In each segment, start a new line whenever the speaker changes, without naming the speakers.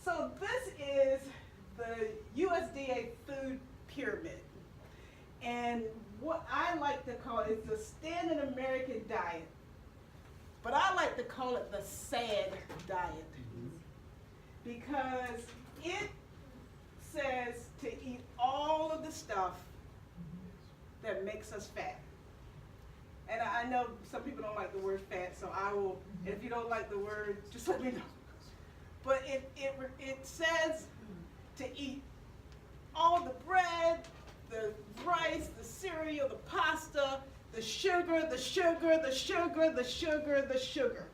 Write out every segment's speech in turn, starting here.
So this is the USDA food pyramid. And what I like to call it is the standard American diet. But I like to call it the sad diet. Because it says to eat all of the stuff that makes us fat. And I know some people don't like the word fat, so I will, if you don't like the word, just let me know. But it says to eat all the bread, the rice, the cereal, the pasta, the sugar, the sugar, the sugar, the sugar, the sugar.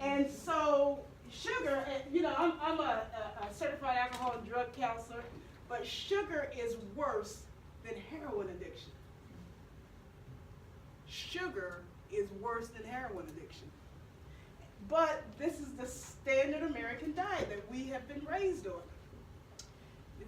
And so sugar, you know, I'm a certified alcohol and drug counselor, but sugar is worse than heroin addiction. Sugar is worse than heroin addiction. But this is the standard American diet that we have been raised on.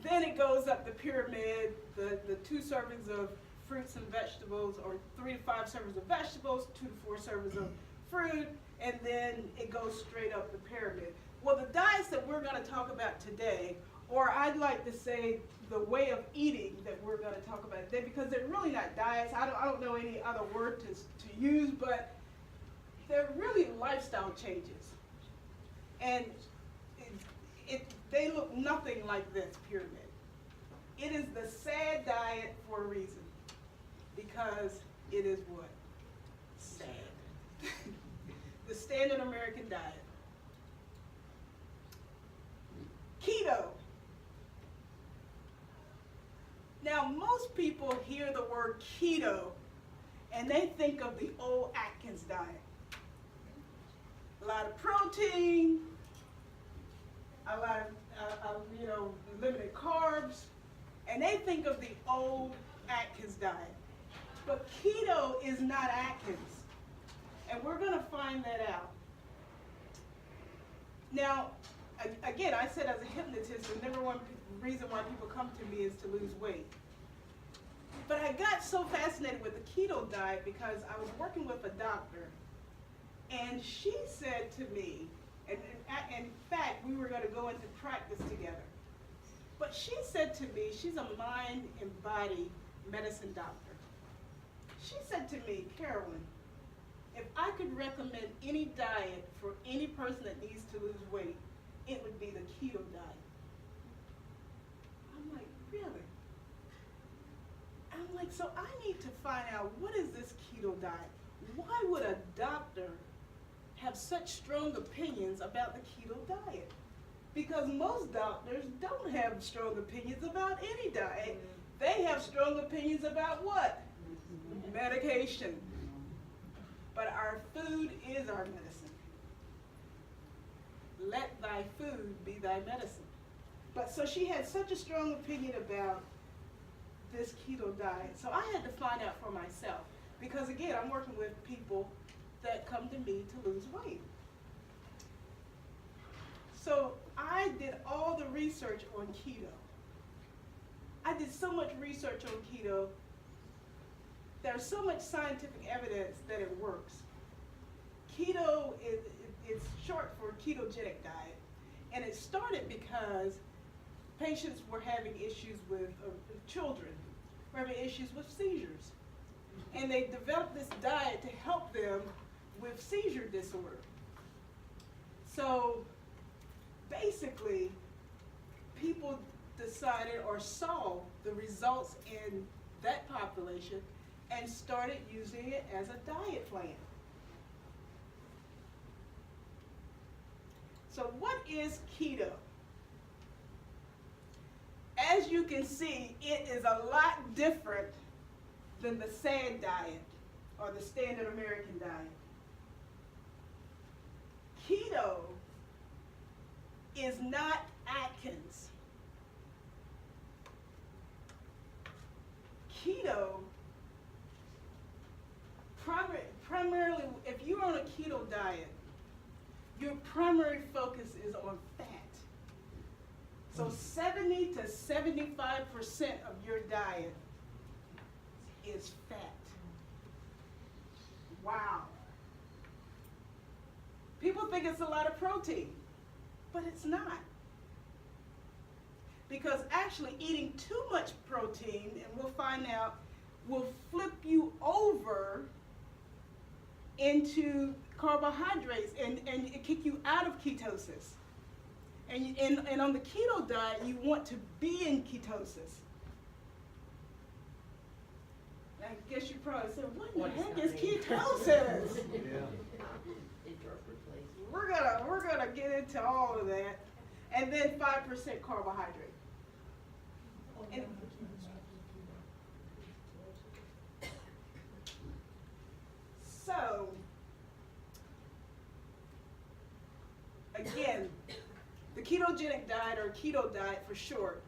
Then it goes up the pyramid, the 2 servings of fruits and vegetables, or 3 to 5 servings of vegetables, 2 to 4 servings of fruit, and then it goes straight up the pyramid. Well, the diets that we're going to talk about today, or I'd like to say the way of eating that we're going to talk about today, because they're really not diets. I don't know any other word to use, but they're really lifestyle changes. And they look nothing like this pyramid. It is the sad diet for a reason, because it is what? Sad. The standard American diet. Keto. Now, most people hear the word keto and they think of the old Atkins diet. A lot of protein, a lot of limited carbs, and they think of the old Atkins diet. But keto is not Atkins, and we're going to find that out. Now, again, I said as a hypnotist, the number one reason why people come to me is to lose weight. But I got so fascinated with the keto diet because I was working with a doctor, and she said to me, and in fact, we were going to go into practice together. But she said to me, she's a mind and body medicine doctor. She said to me, Carolyn, if I could recommend any diet for any person that needs to lose weight, it would be the keto diet. I'm like, really? I'm like, so I need to find out, what is this keto diet? Why would a doctor have such strong opinions about the keto diet? Because most doctors don't have strong opinions about any diet. They have strong opinions about what? Medication. But our food is our medicine. Let thy food be thy medicine. But so she had such a strong opinion about this keto diet. So I had to find out for myself. Because again, I'm working with people that come to me to lose weight. So I did all the research on keto. I did so much research on keto. There's so much scientific evidence that it works. Keto is short for ketogenic diet. And it started because patients were having issues with children, were having issues with seizures. And they developed this diet to help them with seizure disorder. So basically, people decided or saw the results in that population and started using it as a diet plan. So what is keto? As you can see, it is a lot different than the SAD diet or the standard American diet. Keto is not Atkins. Keto, primarily, if you're on a keto diet, your primary focus is on fat. So 70 to 75% of your diet is fat. Wow. People think it's a lot of protein, but it's not. because actually eating too much protein, and we'll find out, will flip you over into carbohydrates and kick you out of ketosis. And on the keto diet, you want to be in ketosis. I guess you probably said, what in the heck is ketosis? We're gonna get into all of that, and then 5% carbohydrate. And so, again, the ketogenic diet, or keto diet for short,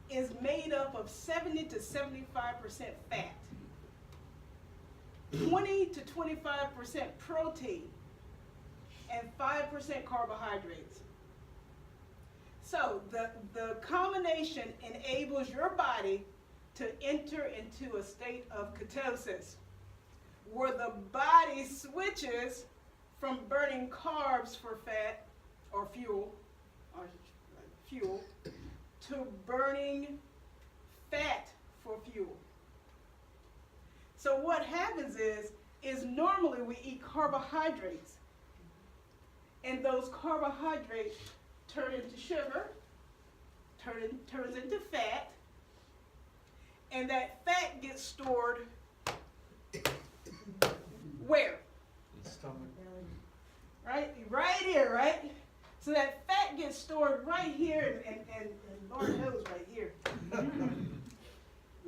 is made up of 70 to 75% fat, 20 to 25% protein, and 5% carbohydrates. So the combination enables your body to enter into a state of ketosis, where the body switches from burning carbs for fat or fuel, to burning fat for fuel. So what happens is normally we eat carbohydrates, and those carbohydrates turn into sugar, turns into fat, and that fat gets stored where?
The stomach.
Right here, right? So that fat gets stored right here, and Lord knows right here.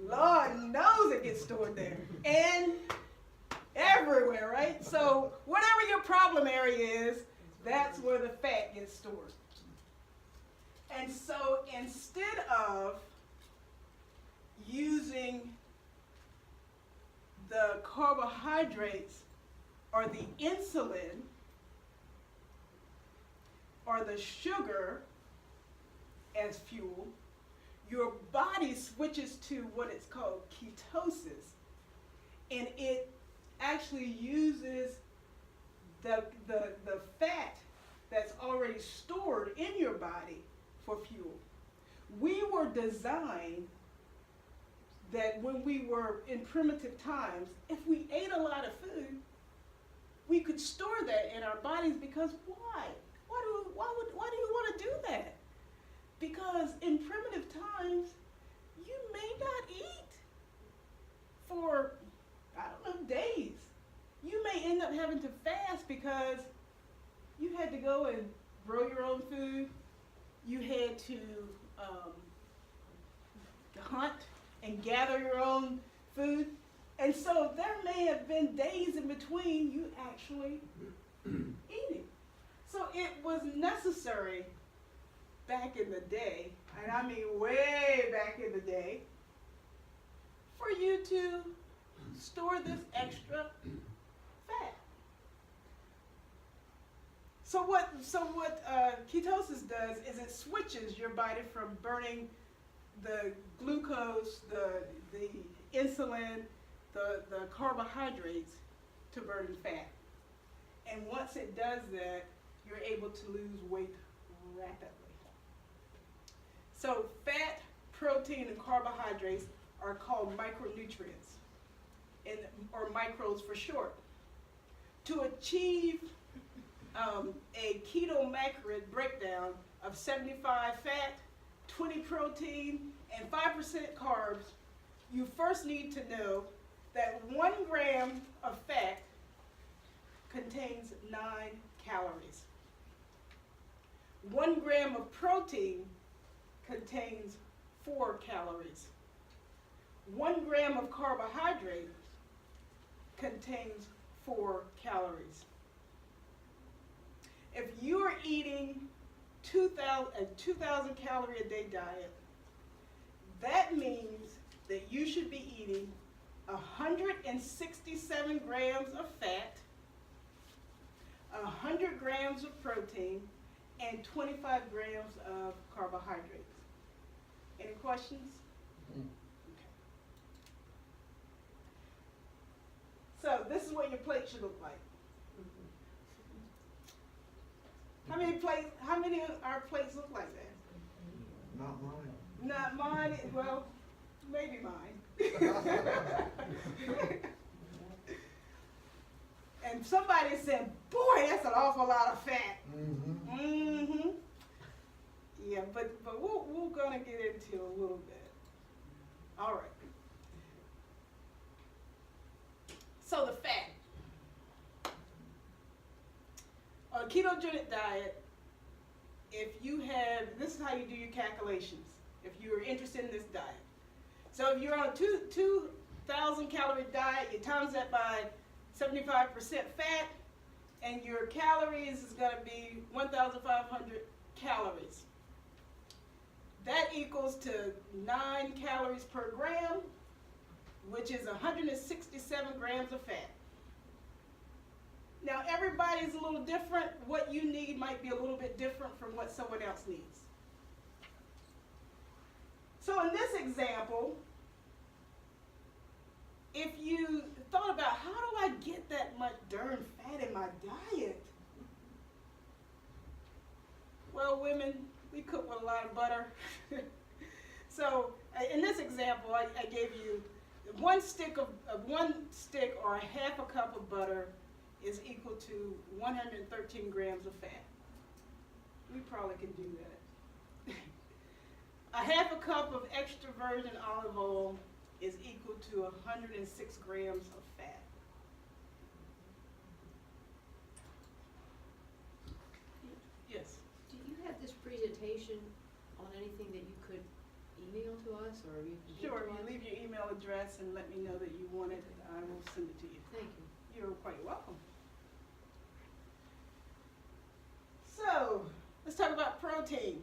Lord knows it gets stored there. And everywhere, right? So whatever your problem area is, that's where the fat gets stored. And so instead of using the carbohydrates or the insulin or the sugar as fuel, your body switches to what is called ketosis, and it actually uses the fat that's already stored in your body for fuel. We were designed that when we were in primitive times, if we ate a lot of food, we could store that in our bodies, because why? Why do you want to do that? Because in primitive times, you may not eat for, I don't know, days. You may end up having to fast because you had to go and grow your own food. You had to hunt and gather your own food. And so there may have been days in between you actually eating. So it was necessary back in the day, and I mean way back in the day, for you to store this extra fat. So what ketosis does is it switches your body from burning the glucose, the insulin, the carbohydrates, to burning fat. And once it does that, you're able to lose weight rapidly. So fat, protein, and carbohydrates are called micronutrients, or micros for short. To achieve a keto macro breakdown of 75 fat, 20 protein, and 5% carbs, you first need to know that 1 gram of fat contains 9 calories. 1 gram of protein contains 4 calories. 1 gram of carbohydrate contains 4 calories. If you're eating a 2,000 calorie a day diet, that means that you should be eating 167 grams of fat, 100 grams of protein, and 25 grams of carbohydrates. Any questions? Okay. So this is what your plate should look like. How many of our plates look like that?
Not mine.
Not mine, well, maybe mine. And somebody said, boy, that's an awful lot of fat.
Mm-hmm.
Mm-hmm. Yeah, but we're gonna get into a little bit. All right. So the fat. On a ketogenic diet, if you have, this is how you do your calculations, if you're interested in this diet. So if you're on a 2,000 calorie diet, you times that by 75% fat, and your calories is going to be 1,500 calories. That equals to 9 calories per gram, which is 167 grams of fat. Now, everybody's a little different. What you need might be a little bit different from what someone else needs. So in this example, if you thought about how do I get that much darn fat in my diet? Well, women, we cook with a lot of butter. So in this example, I gave you one stick or a half a cup of butter is equal to 113 grams of fat. We probably can do that. A half a cup of extra virgin olive oil is equal to 106 grams of fat. Yes?
Do you have this presentation on anything that you could email to us, or you can give
Sure,
to
you
us?
leave your email address and let me know that you want it, I will send it to you.
Thank you.
You're quite welcome. So, let's talk about protein.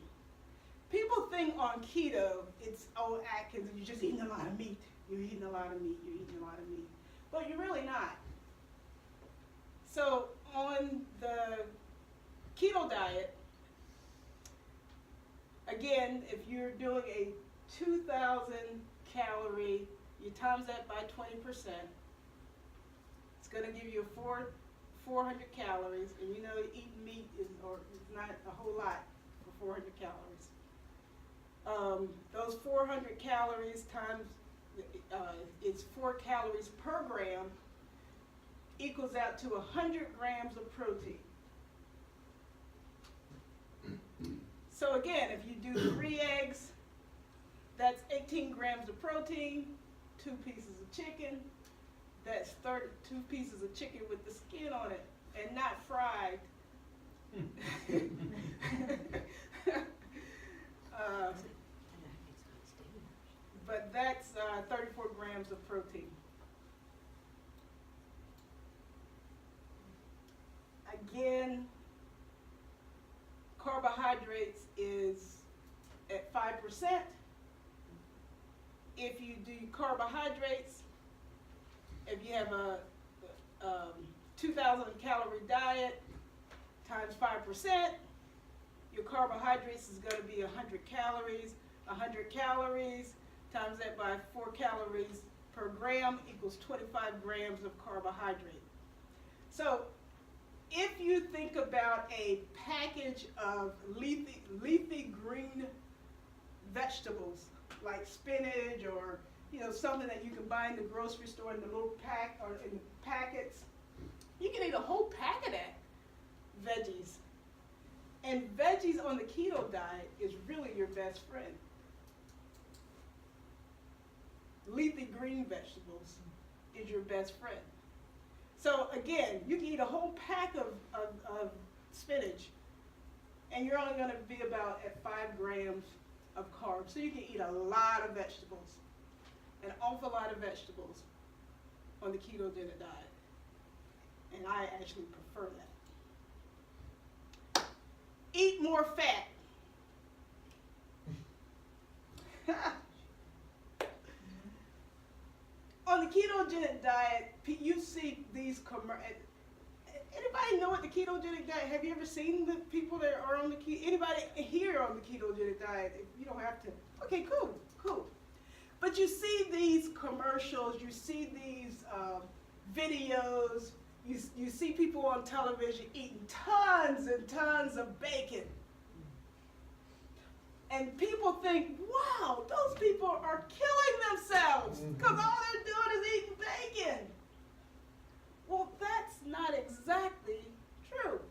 People think on keto, it's, oh, Atkins, you're just eating a lot of meat. You're eating a lot of meat, you're eating a lot of meat. But you're really not. So, on the keto diet, again, if you're doing a 2,000 calorie, you times that by 20%, it's going to give you 400 calories, and you know eating meat is not a whole lot for 400 calories. Those 400 calories times it's 4 calories per gram equals out to 100 grams of protein. So again, if you do 3 eggs, that's 18 grams of protein, 2 pieces of chicken, that's 32 pieces of chicken with the skin on it and not fried. But that's 34 grams of protein. Again, carbohydrates is at 5%. If you do carbohydrates, if you have a 2,000 calorie diet times 5%, your carbohydrates is going to be 100 calories. 100 calories times that by 4 calories per gram equals 25 grams of carbohydrate. So if you think about a package of leafy green vegetables like spinach or something that you can buy in the grocery store in the little pack or in the packets, you can eat a whole pack of that veggies. And veggies on the keto diet is really your best friend. Leafy green vegetables is your best friend. So again, you can eat a whole pack of spinach, and you're only going to be about at 5 grams of carbs. So you can eat a lot of vegetables, an awful lot of vegetables on the ketogenic diet. And I actually prefer that. Eat more fat. On the ketogenic diet, you see these anybody know what the ketogenic diet? Have you ever seen the people that are on the keto? Anybody here on the ketogenic diet? If you don't have to. Okay, cool. But you see these commercials, you see these videos, you see people on television eating tons and tons of bacon. And people think, wow, those people are killing themselves because all they're doing is eating bacon. Well, that's not exactly true.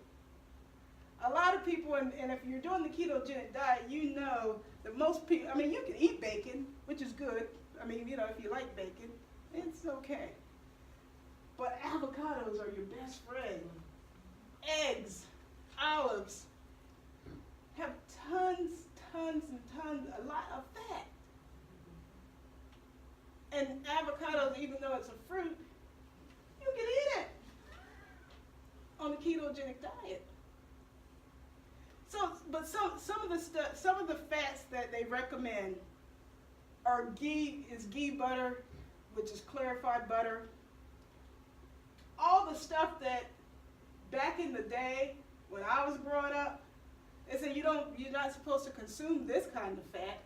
A lot of people, and if you're doing the ketogenic diet, you know that most people, I mean, you can eat bacon, which is good. I mean, you know, if you like bacon, it's okay. But avocados are your best friend. Eggs, olives have tons and tons, a lot of fat. And avocados, even though it's a fruit, you can eat it on the ketogenic diet. So, but some of the fats that they recommend are ghee butter, which is clarified butter. All the stuff that back in the day when I was growing up, they said you're not supposed to consume this kind of fat.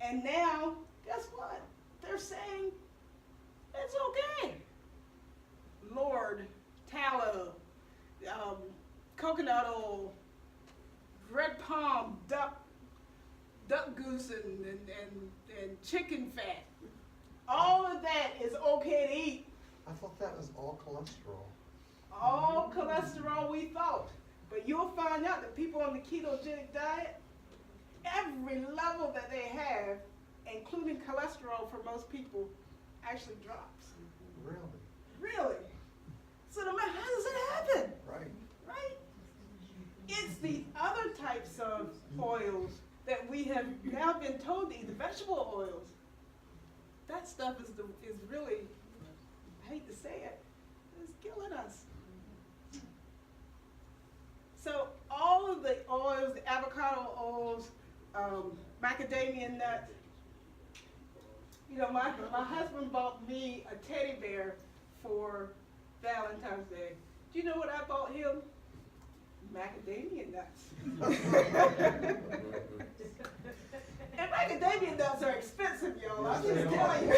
And now, guess what? They're saying it's okay. Lord, tallow, coconut oil, red palm, duck goose, and chicken fat. All of that is okay to eat.
I thought that was all cholesterol.
All cholesterol, we thought. But you'll find out that people on the ketogenic diet, every level that they have, including cholesterol for most people, actually drops.
Really?
Really? So no matter, how does that happen?
Right.
Right? It's the other types of oils that we have now been told to eat, the vegetable oils. That stuff is really, I hate to say it, it's killing us. So all of the oils, the avocado oils, macadamia nuts. You know, my husband bought me a teddy bear for Valentine's Day. Do you know what I bought him? Macadamia nuts. And macadamia nuts are expensive, y'all. I'm just telling you.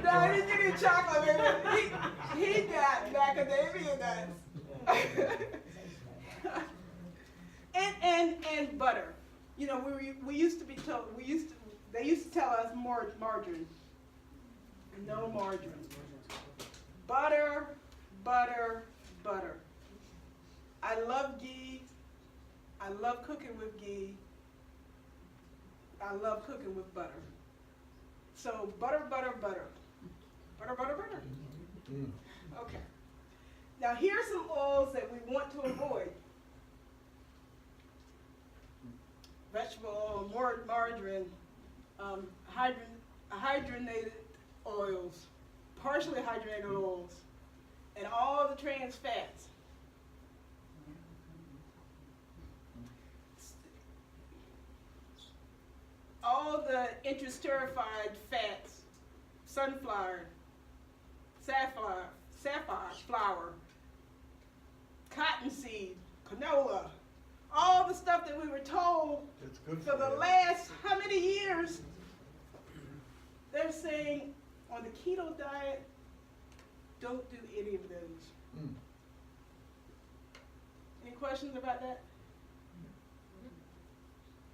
No, he didn't get any chocolate, baby. He got macadamia nuts. and butter. You know, we used to be told, they used to tell us margarine. No margarine. Butter, butter, butter. I love ghee. I love cooking with ghee. I love cooking with butter. So butter, butter, butter. Butter, butter, butter. Okay. Now here's some oils that we want to avoid. Vegetable oil, margarine, hydrogenated oils, partially hydrogenated oils, and all the trans fats. All the interesterified fats, sunflower, safflower, flour, cottonseed, canola, all the stuff that we were told
It's good
for the
you.
last how many years? They're saying on the keto diet, don't do any of those. Any questions about that?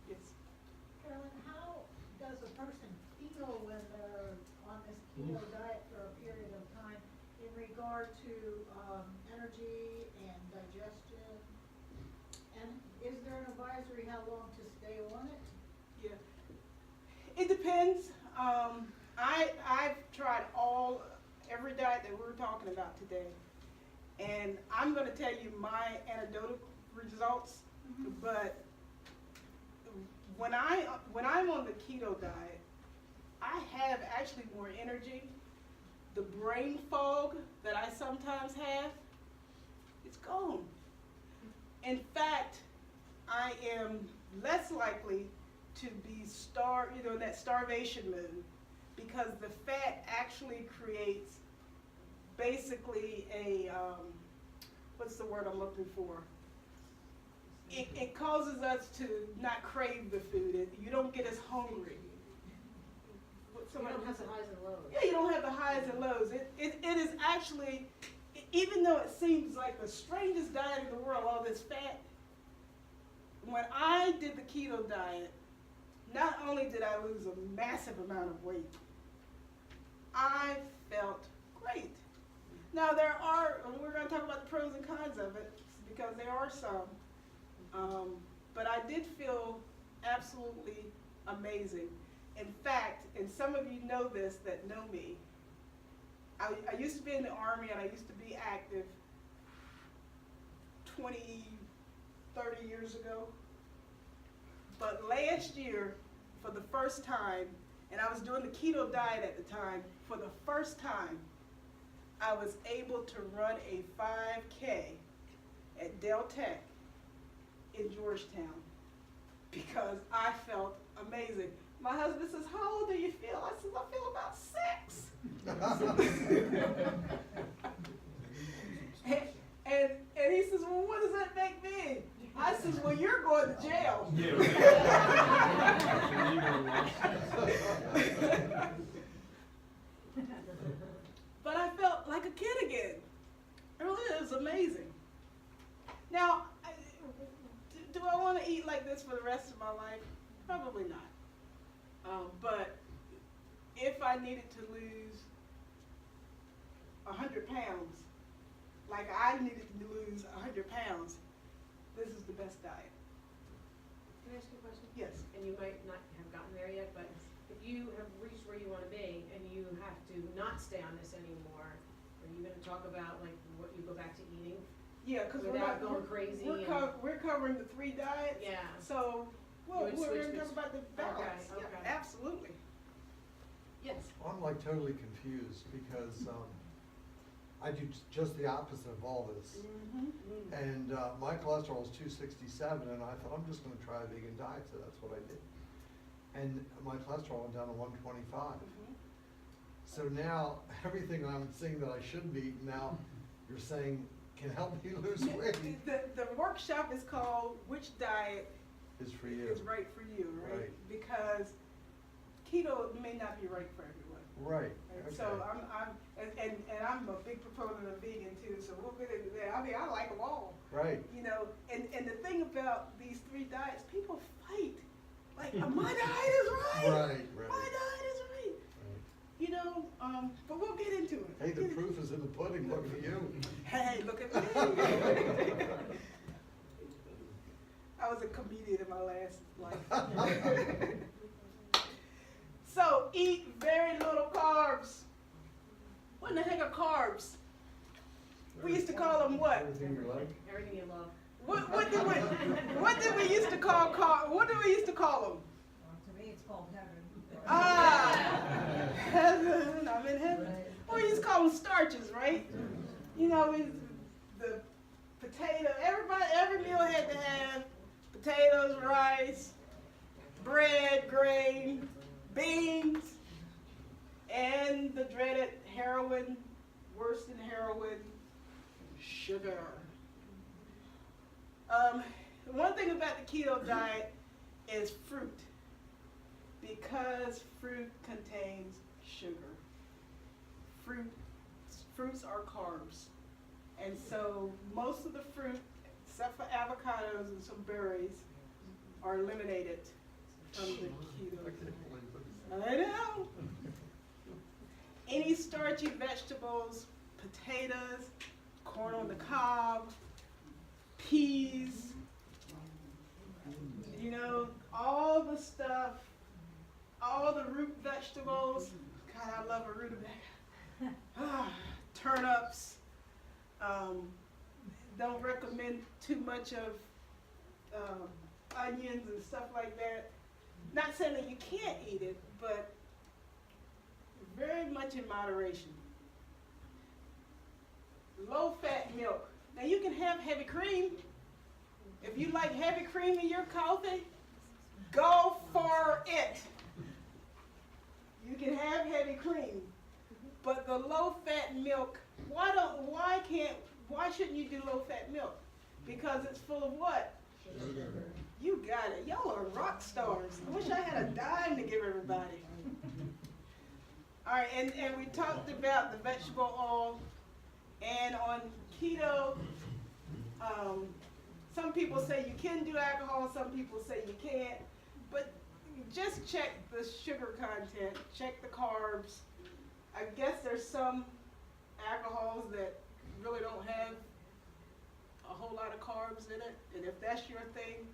Yes.
Carolyn, how does a person feel when they're on this keto diet for a period of time in regard to energy and digestion? And is there an advisory how long to stay on it?
Yeah. It depends. I've tried every diet that we're talking about today, and I'm going to tell you my anecdotal results. But when I'm on the keto diet, I have actually more energy. The brain fog that I sometimes have, it's gone. In fact, I am less likely to be in that starvation mood, because the fat actually creates basically a, what's the word I'm looking for? It causes us to not crave the food. You don't get as hungry.
You don't have the highs and lows.
Yeah, you don't have the highs and lows. It is actually, even though it seems like the strangest diet in the world, all this fat, when I did the keto diet, not only did I lose a massive amount of weight, I felt great. Now there are, and we're going to talk about the pros and cons of it, because there are some, but I did feel absolutely amazing. In fact, and some of you know this that know me, I used to be in the Army and I used to be active 20, 30 years ago. But last year, for the first time, and I was doing the keto diet at the time, for the first time, I was able to run a 5K at Del Tech in Georgetown because I felt amazing. My husband says, "How old do you feel?" I said, "I feel about 6." and he says, "Well, what does that make me?" I says, "Well, you're going to jail." But I felt like a kid again. It really is amazing. Now, do I want to eat like this for the rest of my life? Probably not. But if I needed to lose 100 pounds, like I needed to lose 100 pounds, this is the best diet.
Can I ask you a question?
Yes.
And you might not have gotten there yet, but if you have reached where you want to be and you have to not stay on this anymore, are you going to talk about like what you go back to eating?
Yeah, because we're
Without
not
going crazy
We're,
and-
we're covering the 3 diets.
Yeah.
So, well,
You would
we're
switch
going to talk
between-
about the balance.
Okay,
Yeah,
okay.
absolutely. Yes.
I'm like totally confused because I do just the opposite of all this.
Mm-hmm.
And my cholesterol is 267, and I thought I'm just going to try a vegan diet, so that's what I did. And my cholesterol went down to 125.
Mm-hmm.
So now everything I'm seeing that I shouldn't be eating now, you're saying can help me lose weight
The workshop is called "Which Diet
is for you.
is Right for You," right?
Right.
Because keto may not be right for everyone.
Right.
Right?
Okay.
So and I'm a big proponent of vegan too. So we'll get into that. I mean, I like them all.
Right.
You know, and the thing about these 3 diets, people fight. Like, my diet is right.
Right, right.
My diet is right.
Right.
You know, but we'll get into it.
Hey, the proof is in the pudding. Look at you.
Hey, look at me. I was a comedian in my last life. So, eat very little carbs. What in the heck are carbs? We used to call them what?
Everything you like.
Everything you love.
What did we used to call what did we used to call them?
To me, it's called heaven.
Heaven, I'm in heaven. Well, we used to call them starches, right? You know, the potato, every meal had to have potatoes, rice, bread, grain, beans, and the dreaded heroin, worse than heroin, sugar. One thing about the keto diet is fruit, because fruit contains sugar. Fruits are carbs, and so most of the fruit, except for avocados and some berries, are eliminated from the keto diet. I know. Any starchy vegetables, potatoes, corn on the cob, peas, you know, all the stuff, all the root vegetables. God, I love a rutabaga. Turnips. Don't recommend too much of onions and stuff like that. Not saying that you can't eat it, but very much in moderation. Low-fat milk. Now you can have heavy cream. If you like heavy cream in your coffee, go for it. You can have heavy cream, but the low-fat milk. Why shouldn't you do low-fat milk? Because it's full of what?
Sugar.
You got it. Y'all are rock stars. I wish I had a dime to give everybody. All right, and we talked about the vegetable oil And on keto, some people say you can do alcohol, some people say you can't, but just check the sugar content, check the carbs. I guess there's some alcohols that really don't have a whole lot of carbs in it, and if that's your thing,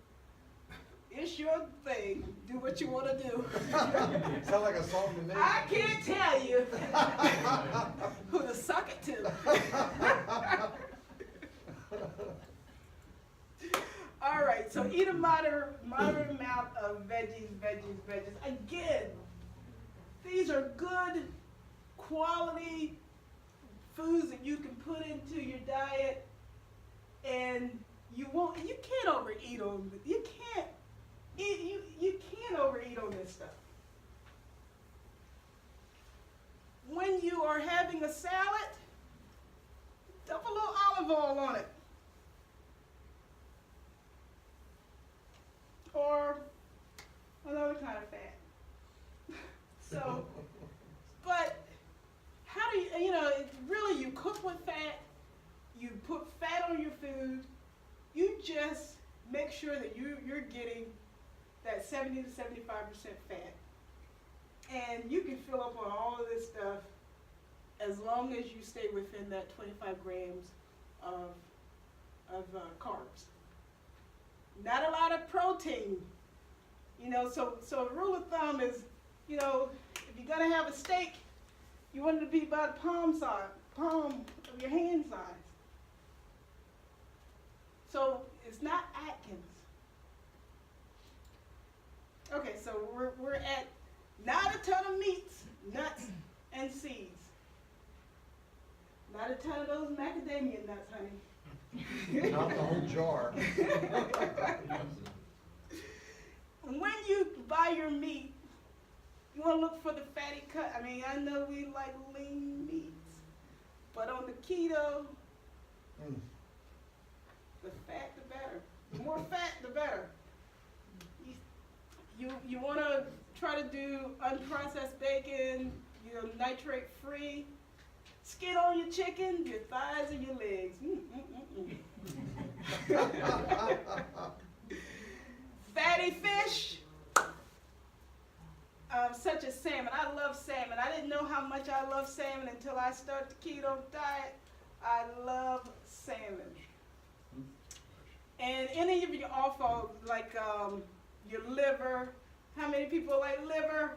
it's your thing. Do what you want to do.
Sound like a song to me.
I can't tell you who to suck it to. All right, so eat a moderate amount of veggies. Again, these are good quality foods that you can put into your diet, and you can't overeat them. You can't overeat on this stuff. When you are having a salad, dump a little olive oil on it. Or another kind of fat. So, but how do you really you cook with fat, you put fat on your food, you just make sure that you're getting that 70 to 75% fat. And you can fill up on all of this stuff as long as you stay within that 25 grams of carbs. Not a lot of protein, so a rule of thumb is, if you're gonna have a steak, you want it to be about palm of your hand size. So it's not Atkins. Okay, so we're at not a ton of meats, nuts, and seeds. Not a ton of those macadamia nuts, honey.
Not the whole jar.
When you buy your meat, you want to look for the fatty cut. I know we like lean meats, but on the keto, the fat the better. The more fat, the better. You want to try to do unprocessed bacon, nitrate free. Skin on your chicken, your thighs and your legs. Fatty fish, such as salmon. I love salmon. I didn't know how much I love salmon until I started the keto diet. I love salmon. And any of your offal, like your liver. How many people like liver?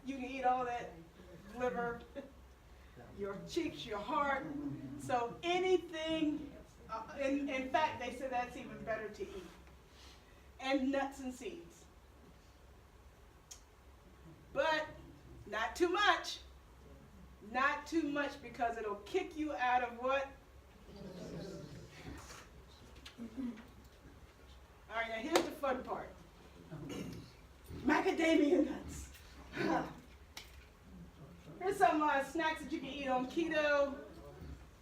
You can eat all that liver. Your cheeks, your heart. So anything, in fact, they say that's even better to eat. And nuts and seeds. But not too much. Not too much, because it'll kick you out of what? All right, now here's the fun part. Macadamia nuts. Here's some snacks that you can eat on keto.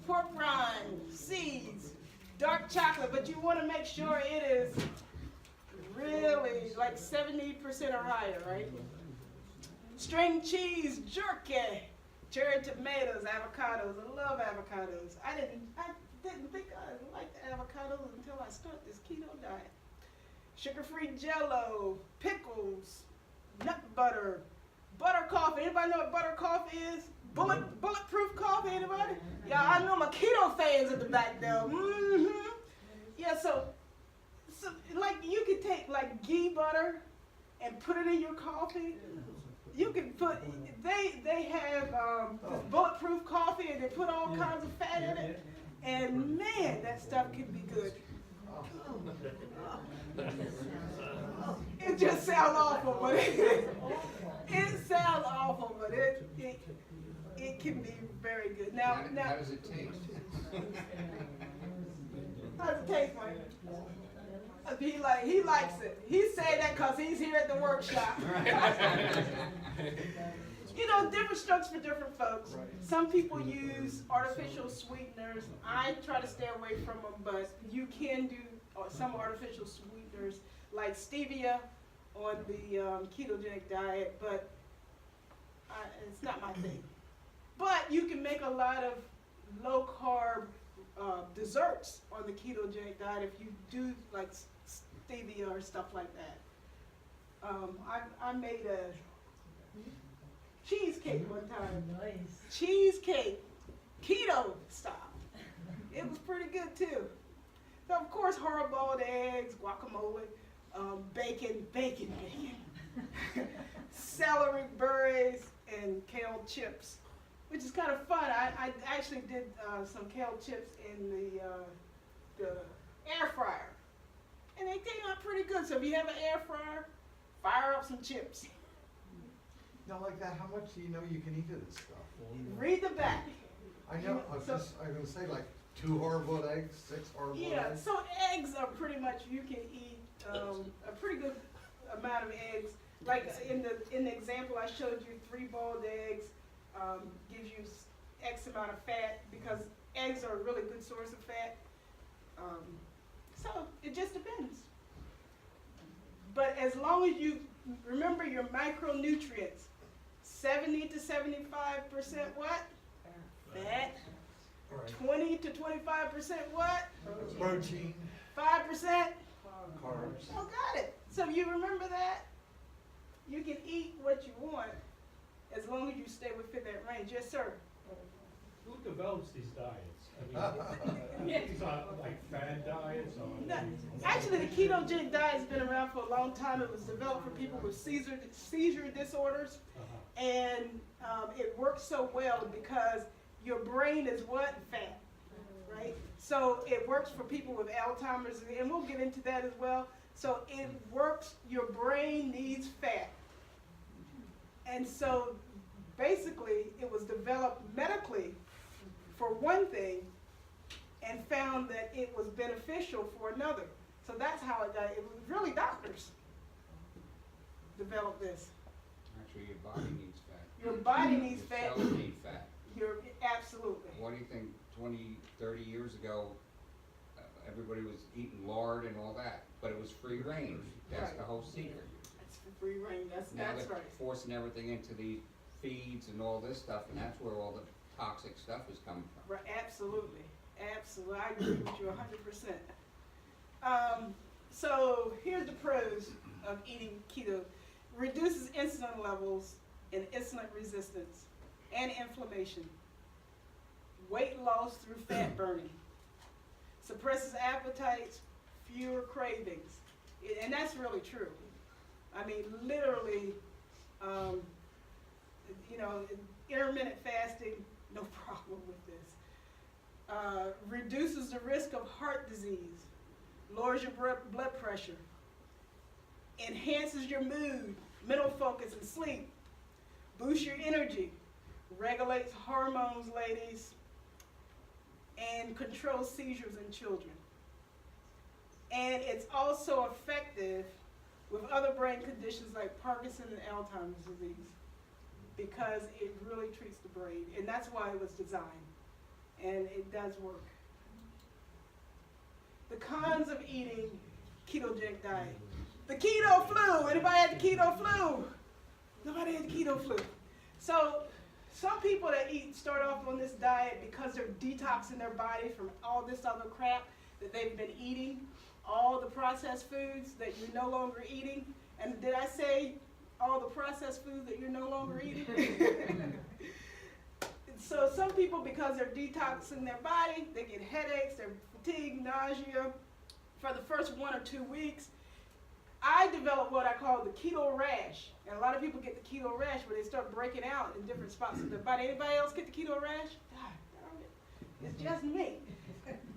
Pork rind, seeds, dark chocolate, but you want to make sure it is really like 70% or higher, right? String cheese, jerky, cherry tomatoes, avocados. I love avocados. I didn't think I liked avocados until I started this keto diet. Sugar-free Jell-O, pickles, nut butter, butter coffee. Anybody know what butter coffee is? Bulletproof coffee, anybody? Yeah, I know my keto fans at the back there. Mm-hmm. Yeah, so like you could take like ghee butter and put it in your coffee. You can put, they have this bulletproof coffee, and they put all kinds of fat in it. And man, that stuff can be good. It just sounds awful, but it sounds awful, but it can be very good. Now,
how does it taste?
How does it taste, Mike? He likes it. He said that because he's here at the workshop. Different strokes for different folks.
Right.
Some people use artificial sweeteners. I try to stay away from them, but you can do some artificial sweeteners like stevia on the ketogenic diet, but it's not my thing. But you can make a lot of low carb desserts on the ketogenic diet if you do like stevia or stuff like that. I made a cheesecake one time.
Nice.
Cheesecake, keto style. It was pretty good too. So of course, hard-boiled eggs, guacamole, bacon, celery berries, and kale chips, which is kind of fun. I actually did some kale chips in the air fryer, and they came out pretty good. So if you have an air fryer, fire up some chips.
Now, like that, how much do you know you can eat of this stuff?
Read the back.
I know, I was gonna say like 2 hard-boiled eggs, 6 hard-boiled
Yeah,
eggs.
so eggs are pretty much, you can eat a pretty good amount of eggs. Like in the example I showed you, 3 boiled eggs gives you X amount of fat because eggs are a really good source of fat. So it just depends. But as long as you remember your micronutrients, 70 to 75% what? Fat.
All right.
20 to 25% what?
Protein,
5%?
carbs.
Oh, got it. So if you remember that, you can eat what you want as long as you stay within that range. Yes, sir.
Who develops these diets? I mean, these are like fad diets or?
No, actually, the ketogenic diet's been around for a long time. It was developed for people with seizure disorders, and it works so well because your brain is what? Fat, right? So it works for people with Alzheimer's, and we'll get into that as well. So it works, your brain needs fat. And so basically it was developed medically for one thing and found that it was beneficial for another. So that's how it got, it was really doctors developed this.
Actually, your body needs fat.
Your body needs
Your
fat.
cells need fat.
You're absolutely.
What do you think 20, 30 years ago, everybody was eating lard and all that, but it was free range. That's
Right.
the whole secret.
It's free reign. That's
Now
right.
they're forcing everything into these feeds and all this stuff, and that's where all the toxic stuff is coming from.
Right, absolutely, absolutely. I agree with you 100%. So here's the pros of eating keto: reduces insulin levels and insulin resistance and inflammation. Weight loss through fat burning. Suppresses appetites, fewer cravings, and that's really true. I mean, literally, intermittent fasting, no problem with this. Reduces the risk of heart disease, lowers your blood pressure, enhances your mood, mental focus, and sleep, boosts your energy, regulates hormones, ladies, and controls seizures in children. And it's also effective with other brain conditions like Parkinson's and Alzheimer's disease because it really treats the brain, and that's why it was designed, and it does work. The cons of eating ketogenic diet. The keto flu. Anybody had the keto flu? Nobody had the keto flu. So some people that start off on this diet because they're detoxing their body from all this other crap that they've been eating, all the processed foods that you're no longer eating. And did I say all the processed food that you're no longer eating? So some people, because they're detoxing their body, they get headaches, they're fatigued, nausea for the first 1 or 2 weeks. I developed what I call the keto rash. And a lot of people get the keto rash where they start breaking out in different spots of their body. Anybody else get the keto rash? God darn it. It's just me.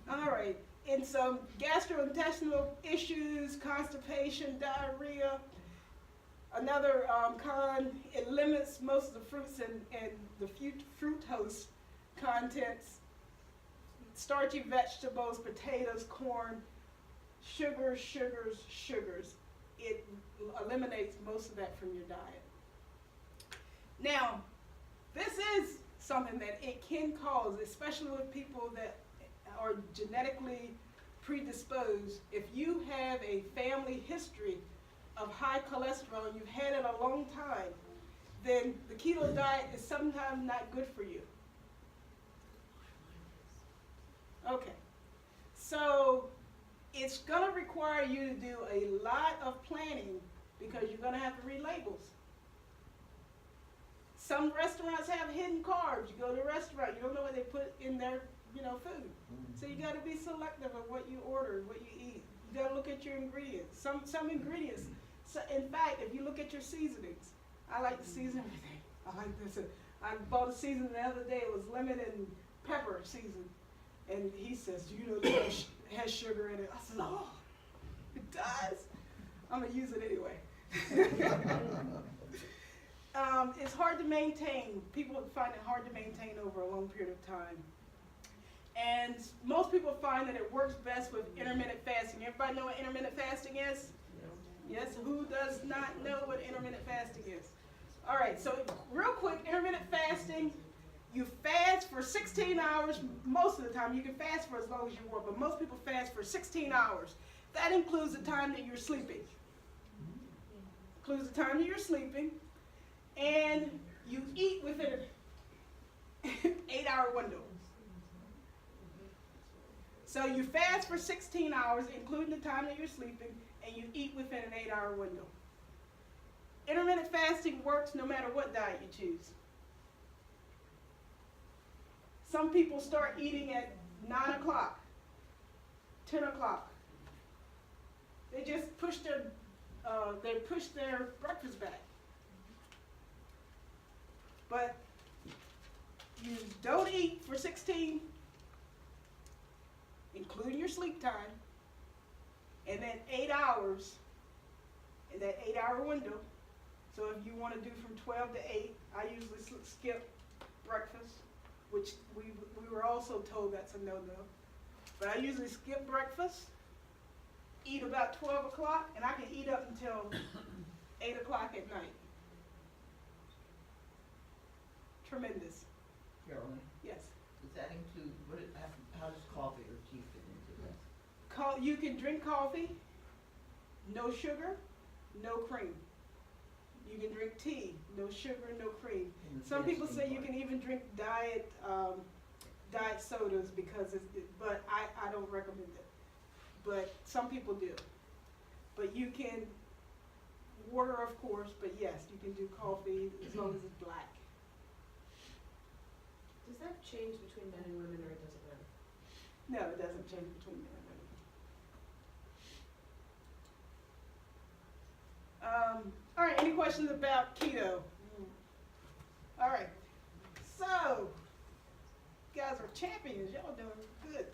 All right. And some gastrointestinal issues, constipation, diarrhea. Another con, it limits most of the fruits and the fructose contents, starchy vegetables, potatoes, corn, sugars. It eliminates most of that from your diet. Now, this is something that it can cause, especially with people that are genetically predisposed. If you have a family history of high cholesterol and you've had it a long time, then the keto diet is sometimes not good for you. Okay. So it's going to require you to do a lot of planning because you're going to have to read labels. Some restaurants have hidden carbs. You go to a restaurant, you don't know what they put in their, food. So you got to be selective of what you order, what you eat. You got to look at your ingredients. Some ingredients. So in fact, if you look at your seasonings, I like to season everything. I like this. I bought a seasoning the other day. It was lemon and pepper season, and he says, "Do you know this has sugar in it?" I said, "Oh, it does." I'm gonna use it anyway. It's hard to maintain. People find it hard to maintain over a long period of time. And most people find that it works best with intermittent fasting. Everybody know what intermittent fasting is? Yes, who does not know what intermittent fasting is? All right, so real quick, intermittent fasting, you fast for 16 hours. Most of the time, you can fast for as long as you want, but most people fast for 16 hours. That includes the time that you're sleeping. Includes the time that you're sleeping. And you eat within an 8-hour window. So you fast for 16 hours, including the time that you're sleeping, and you eat within an 8-hour window. Intermittent fasting works no matter what diet you choose. Some people start eating at 9 o'clock, 10 o'clock. They just push their breakfast back. But you don't eat for 16, including your sleep time, and then 8 hours in that 8-hour window. So if you want to do from 12 to 8, I usually skip breakfast, which we were also told that's a no-no. But I usually skip breakfast, eat about 12 o'clock, and I can eat up until 8 o'clock at night. Tremendous.
Carolyn,
Yes.
does that include, how does coffee or tea fit into this?
You can drink coffee, no sugar, no cream. You can drink tea, no sugar, no cream.
In the
Some people
fasting
say you
part?
can even drink diet sodas because but I don't recommend it. But some people do. But you can, water of course, but yes, you can do coffee as long as it's black.
Does that change between men and women, or it doesn't matter?
No, it doesn't change between men and women. All right, any questions about keto? All right, so, you guys are champions, y'all doing good.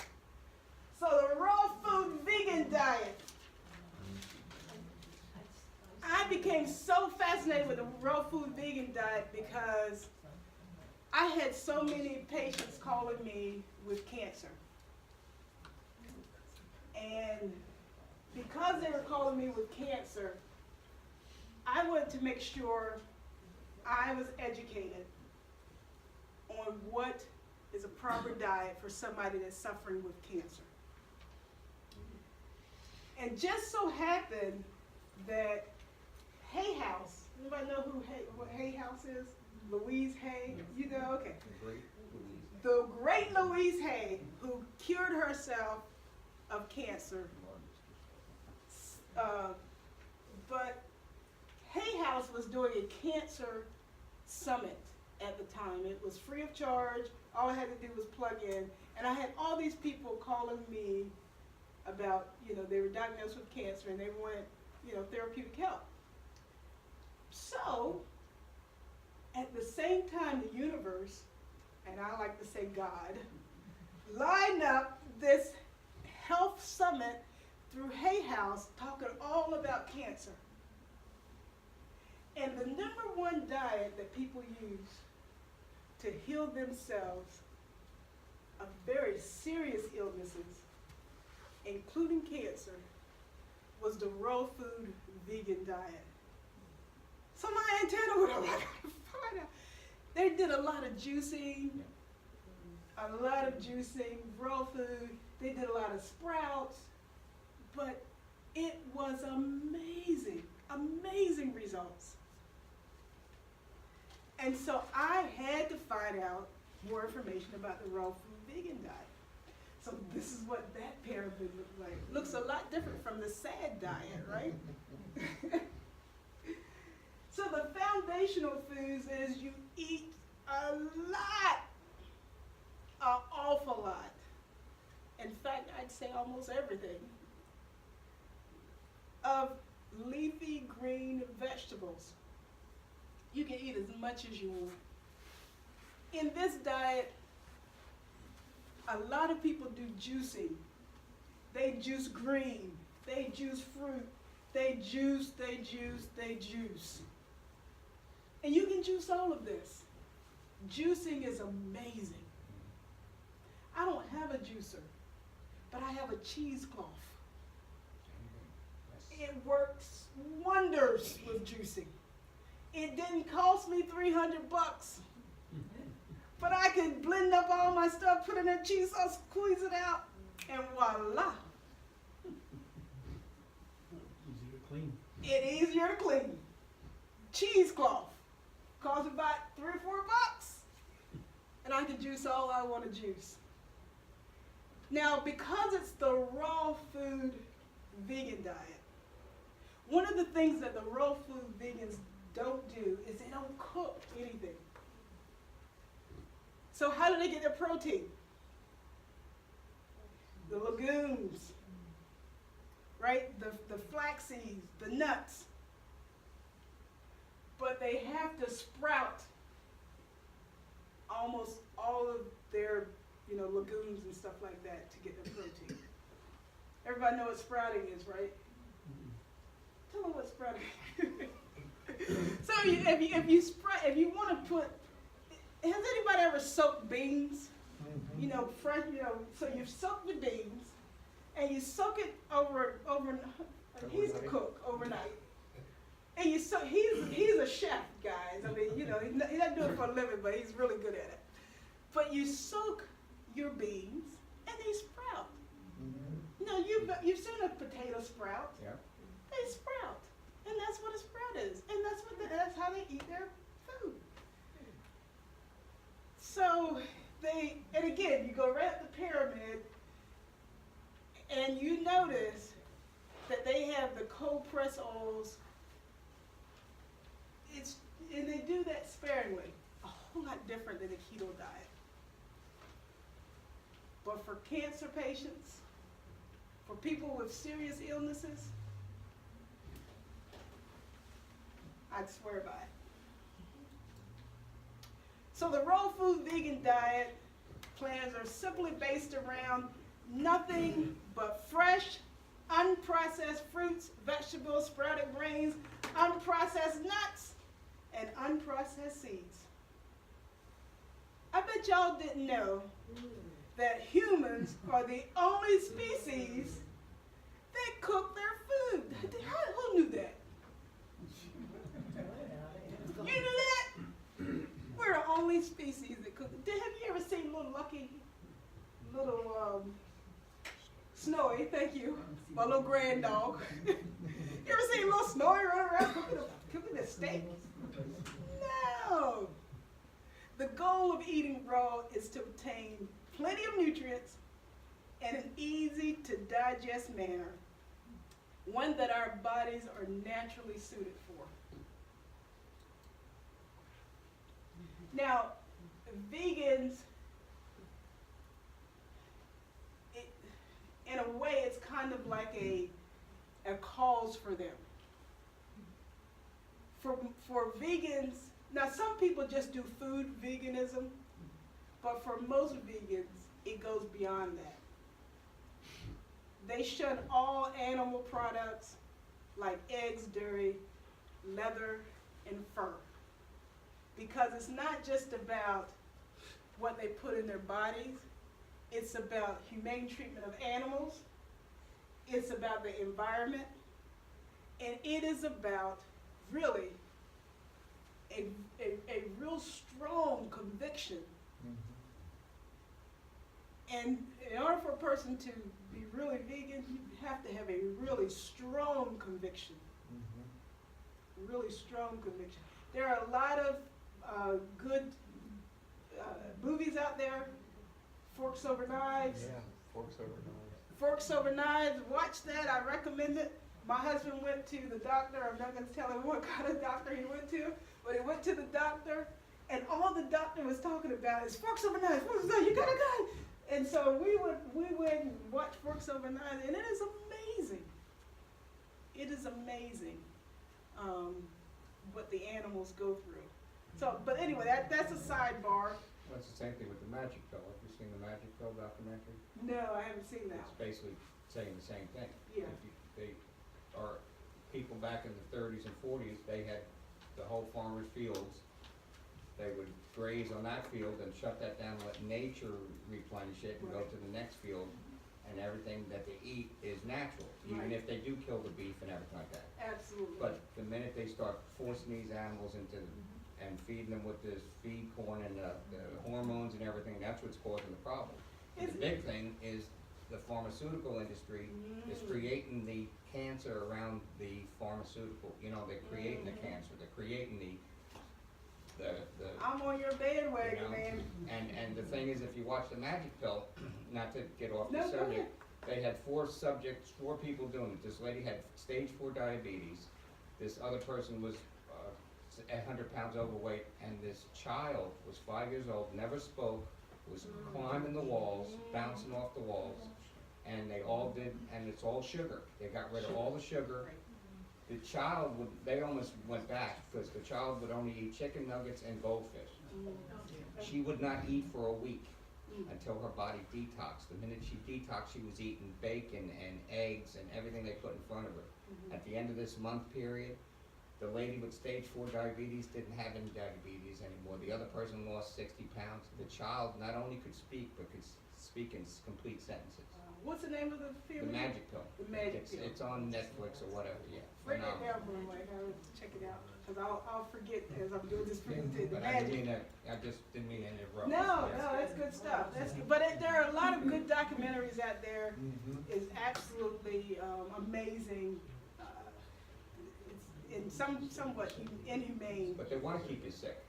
So the raw food vegan diet. I became so fascinated with the raw food vegan diet because I had so many patients calling me with cancer. And because they were calling me with cancer, I wanted to make sure I was educated on what is a proper diet for somebody that's suffering with cancer. And just so happened that Hay House, anybody know what Hay House is? Louise Hay, you know, okay. The great Louise Hay, who cured herself of cancer. But Hay House was doing a cancer summit at the time. It was free of charge. All I had to do was plug in. And I had all these people calling me about, they were diagnosed with cancer and they wanted, therapeutic help. So, at the same time, the universe, and I like to say God, lined up this health summit through Hay House talking all about cancer. And the #1 diet that people use to heal themselves of very serious illnesses, including cancer, was the raw food vegan diet. So my antenna went up. I gotta find out. They did a lot of juicing, raw food. They did a lot of sprouts, but it was amazing, amazing results. And so I had to find out more information about the raw food vegan diet. So this is what that pyramid looks like. Looks a lot different from the SAD diet, right? So the foundational foods is you eat a lot, an awful lot. In fact, I'd say almost everything of leafy green vegetables. You can eat as much as you want. In this diet, a lot of people do juicing. They juice green, they juice fruit, they juice. And you can juice all of this. Juicing is amazing. I don't have a juicer, but I have a cheesecloth. It works wonders with juicing. It didn't cost me $300, but I can blend up all my stuff, put it in a cheese sauce, squeeze it out, and voila.
Easy to clean.
It's easier to clean. Cheesecloth costs about $3 or $4, and I can juice all I want to juice. Now, because it's the raw food vegan diet, one of the things that the raw food vegans don't do is they don't cook anything. So how do they get their protein? The legumes, right? The flax seeds, the nuts. But they have to sprout almost all of their, legumes and stuff like that to get their protein. Everybody know what sprouting is, right? Tell them what sprouting is. So if you want to put, has anybody ever soaked beans? Fresh, so you soak the beans and you soak it over he's a cook overnight. And you soak, he's a chef, guys. I mean, he doesn't do it for a living, but he's really good at it. But you soak your beans and they sprout. You've seen a potato sprout.
Yeah.
They sprout. And that's what a sprout is. And that's how they eat their food. So and again, you go right up the pyramid and you notice that they have the cold press oils. And they do that sparingly, a whole lot different than a keto diet. But for cancer patients, for people with serious illnesses, I'd swear by it. So the raw food vegan diet plans are simply based around nothing but fresh, unprocessed fruits, vegetables, sprouted grains, unprocessed nuts, and unprocessed seeds. I bet y'all didn't know that humans are the only species that cook their food. Who knew that? You knew that? We're the only species that cook. Have you ever seen little Snowy, thank you, my little grand dog. You ever seen little Snowy run around cooking a steak? No. The goal of eating raw is to obtain plenty of nutrients in an easy to digest manner, one that our bodies are naturally suited for. Now, vegans, in a way, it's kind of like a cause for them. For vegans, now some people just do food veganism, but for most vegans, it goes beyond that. They shun all animal products like eggs, dairy, leather, and fur. Because it's not just about what they put in their bodies, it's about humane treatment of animals, it's about the environment, and it is about really a real strong conviction. And in order for a person to be really vegan, you have to have a really strong conviction. Really strong conviction. There are a lot of good movies out there, Forks Over Knives.
Yeah, forks over knives.
Forks Over Knives, watch that, I recommend it. My husband went to the doctor, I'm not gonna tell him what kind of doctor he went to, but he went to the doctor, and all the doctor was talking about is Forks Over Knives, Forks Over Knives, you gotta go. And so we went and watched Forks Over Knives, and it is amazing. It is amazing, what the animals go through. So, but anyway, that's a sidebar.
Well, it's the same thing with the magic pill. Have you seen the magic pill documentary?
No, I haven't seen that.
It's basically saying the same thing.
Yeah.
They are, people back in the 30s and 40s, they had the whole farmer's fields. They would graze on that field and shut that down, let nature replenish it and go
Right.
to the next field. And everything that they eat is natural, even
Right.
if they do kill the beef and everything like that.
Absolutely.
But the minute they start forcing these animals into, and feeding them with this feed corn and the hormones and everything, that's what's causing the problem. And the big thing is the pharmaceutical industry is creating the cancer around the pharmaceutical, you know, they're creating the cancer, they're creating the
I'm on your bandwagon,
you know,
man.
and the thing is, if you watch the magic pill, not to get off
No,
the
go
subject, they had 4 people doing it. This lady had stage 4 diabetes. This other person was 100 pounds overweight, and this child was 5 years old, never spoke, was climbing the walls, bouncing off the walls, and they all did, and it's all sugar. They got rid of all the sugar. The child would, they almost went back, because the child would only eat chicken nuggets and goldfish. She would not eat for a week until her body detoxed. The minute she detoxed, she was eating bacon and eggs and everything they put in front of her. At the end of this month period, the lady with stage 4 diabetes didn't have any diabetes anymore. The other person lost 60 pounds. The child not only could speak, but could speak in complete sentences.
What's the name of the
The
film?
magic pill.
The Magic Pill.
It's on Netflix or whatever, yeah.
Break it
Phenomenal.
down for me, like, I'll check it out, because I'll forget as I'm doing this presentation.
But I didn't mean to, I just didn't mean to interrupt.
No, that's good stuff. That's good. But there are a lot of good documentaries out there. It's absolutely amazing. It's somewhat inhumane.
But they want to keep you sick.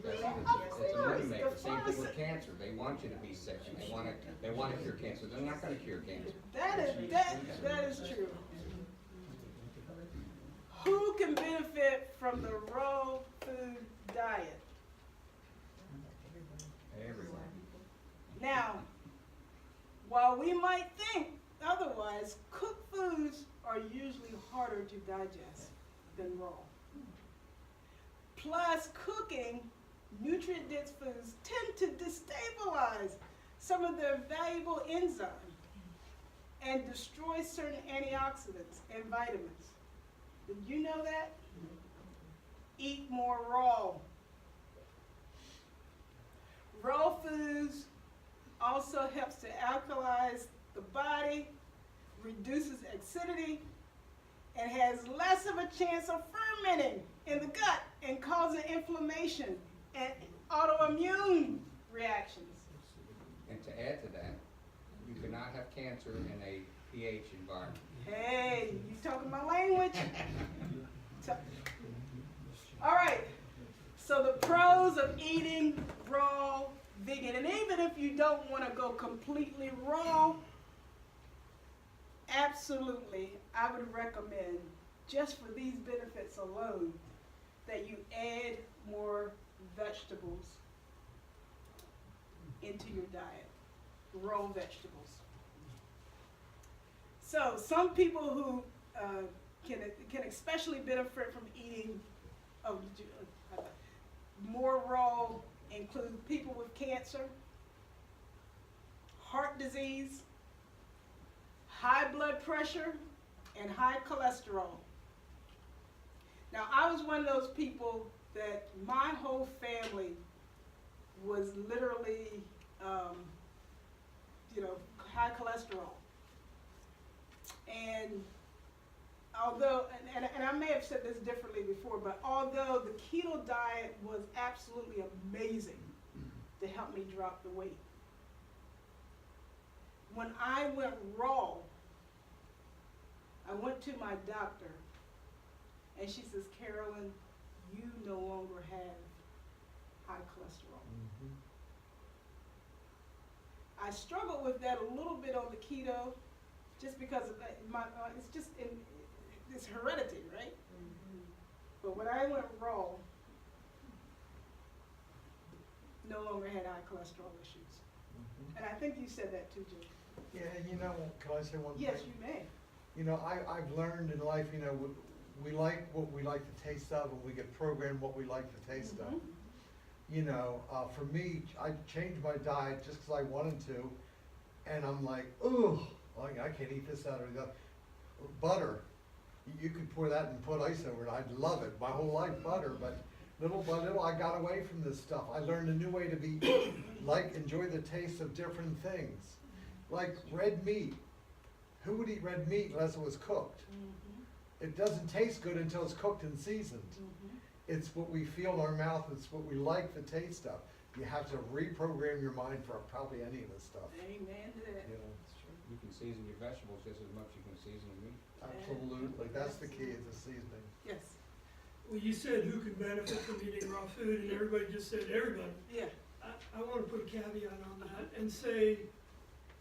It's
Of
a money
course,
maker.
the
Same thing with
pharmacy-
cancer. They want you to be sick, and they want to cure cancer. They're not going to cure cancer.
That is true. Who can benefit from the raw food diet?
Everyone.
Now, while we might think otherwise, cooked foods are usually harder to digest than raw. Plus, cooking nutrient-dense foods tend to destabilize some of their valuable enzymes and destroy certain antioxidants and vitamins. Did you know that? Eat more raw. Raw foods also helps to alkalize the body, reduces acidity, and has less of a chance of fermenting in the gut and causing inflammation and autoimmune reactions.
And to add to that, you cannot have cancer in a pH environment.
Hey, you talking my language? All right, so the pros of eating raw vegan, and even if you don't want to go completely raw, absolutely, I would recommend, just for these benefits alone, that you add more vegetables into your diet, raw vegetables. So some people who can especially benefit from eating more raw include people with cancer, heart disease, high blood pressure, and high cholesterol. Now, I was one of those people that my whole family was literally, high cholesterol. And although, and I may have said this differently before, but although the keto diet was absolutely amazing to help me drop the weight, when I went raw, I went to my doctor, and she says, Carolyn, you no longer have high cholesterol. I struggle with that a little bit on the keto, just because of that, it's just it's heredity, right? But when I went raw, no longer had high cholesterol issues. And I think you said that too, Jim.
Yeah, you know, can I say one thing?
Yes, you may.
You know, I've learned in life, you know, we like what we like the taste of, and we get programmed what we like the taste of. You know, for me, I changed my diet just because I wanted to, and I'm like, oh, I can't eat this, that, or the other. Butter, you could pour that and put ice over it. I'd love it. My whole life, butter, but little by little, I got away from this stuff. I learned a new way to be, enjoy the taste of different things. Like red meat. Who would eat red meat unless it was cooked? It doesn't taste good until it's cooked and seasoned. It's what we feel in our mouth. It's what we like the taste of. You have to reprogram your mind for probably any of this stuff.
Amen to that.
You know,
You can season your vegetables just as much as you can season your meat.
absolutely. That's the key, is the seasoning.
Yes.
Well, you said who could benefit from eating raw food, and everybody just said everybody.
Yeah.
I want to put a caveat on that and say,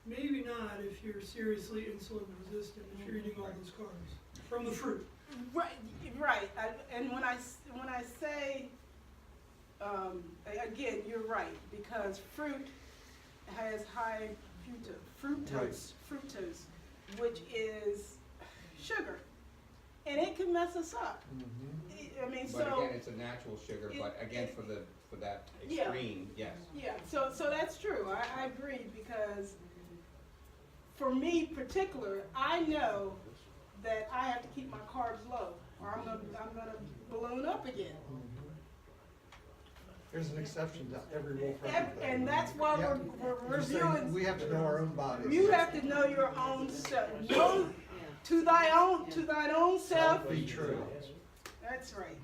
maybe not if you're seriously insulin resistant, if you're eating all those carbs from the fruit.
Right, right. And when I say, again, you're right, because fruit has high fructose, which is sugar, and it can mess us up. I mean,
But again, it's a natural sugar, but again, for that
Yeah.
extreme, yes.
Yeah, so that's true. I agree, because for me particular, I know that I have to keep my carbs low, or I'm gonna balloon up again.
There's an exception to every rule for everything.
And that's why
Yeah.
we're
Just saying,
reviewing.
we have to know our own bodies.
You have to know your own self. Know to thine own self.
Be true.
That's right.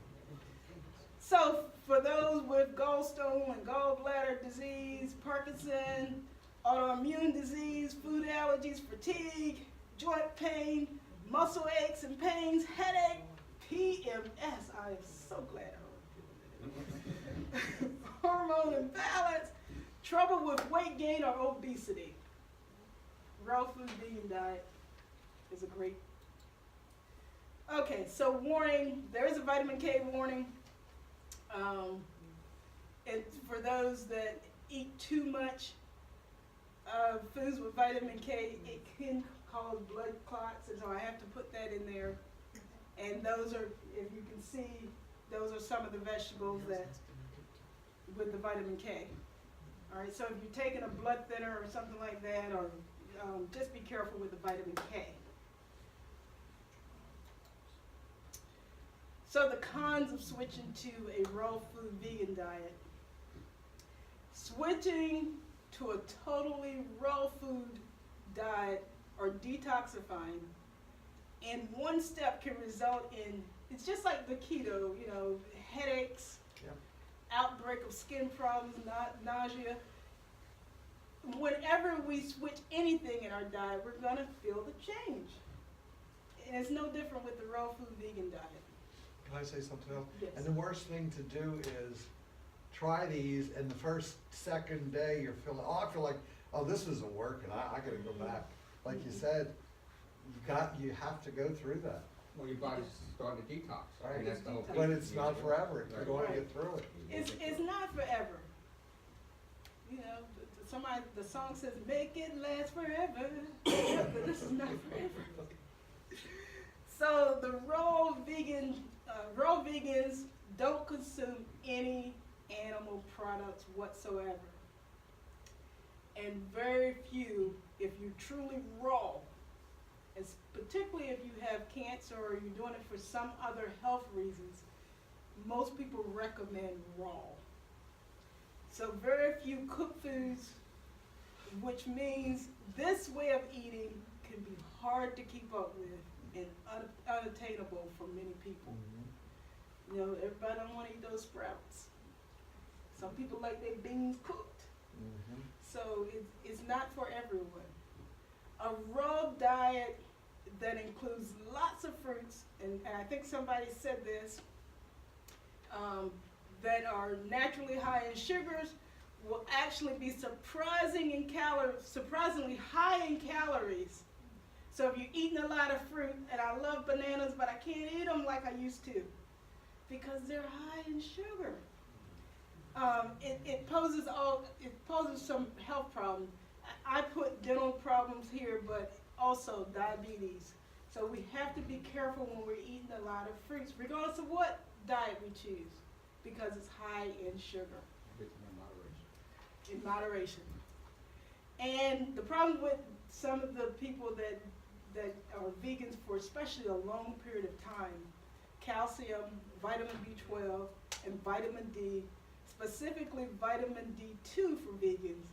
So for those with gallstone and gallbladder disease, Parkinson, autoimmune disease, food allergies, fatigue, joint pain, muscle aches and pains, headache, PMS. I am so glad I heard hormone imbalance, trouble with weight gain or obesity. Raw food vegan diet is a great. Okay, so warning, there is a vitamin K warning. And for those that eat too much foods with vitamin K, it can cause blood clots, and so I have to put that in there. And those are, if you can see, those are some of the vegetables that with the vitamin K. All right, so if you're taking a blood thinner or something like that, or just be careful with the vitamin K. So the cons of switching to a raw food vegan diet. Switching to a totally raw food diet or detoxifying in one step can result in, it's just like the keto, you know, headaches,
Yep.
outbreak of skin problems, nausea. Whenever we switch anything in our diet, we're gonna feel the change. And it's no different with the raw food vegan diet.
Can I say something else?
Yes.
And the worst thing to do is try these, and the second day you're feeling, I feel like, this isn't working, I gotta go back. Like you said, you have to go through that.
Well, your body's starting to detox.
Right.
And that's the whole
But
thing.
it's not forever, you're going to
Right.
get through it.
It's not forever. You know, the song says, make it last forever. Yeah, but this is not forever. So the raw vegans don't consume any animal products whatsoever. And very few, if you're truly raw, particularly if you have cancer or you're doing it for some other health reasons, most people recommend raw. So very few cooked foods, which means this way of eating can be hard to keep up with and unattainable for many people. You know, everybody don't want to eat those sprouts. Some people like their beans cooked. So it's not for everyone. A raw diet that includes lots of fruits, and I think somebody said this, that are naturally high in sugars, will actually be surprisingly high in calories. So if you're eating a lot of fruit, and I love bananas, but I can't eat them like I used to, because they're high in sugar. It poses some health problems. I put dental problems here, but also diabetes. So we have to be careful when we're eating a lot of fruits, regardless of what diet we choose, because it's high in sugar. In moderation. And the problem with some of the people that are vegans for especially a long period of time, calcium, vitamin B12, and vitamin D, specifically vitamin D2 for vegans,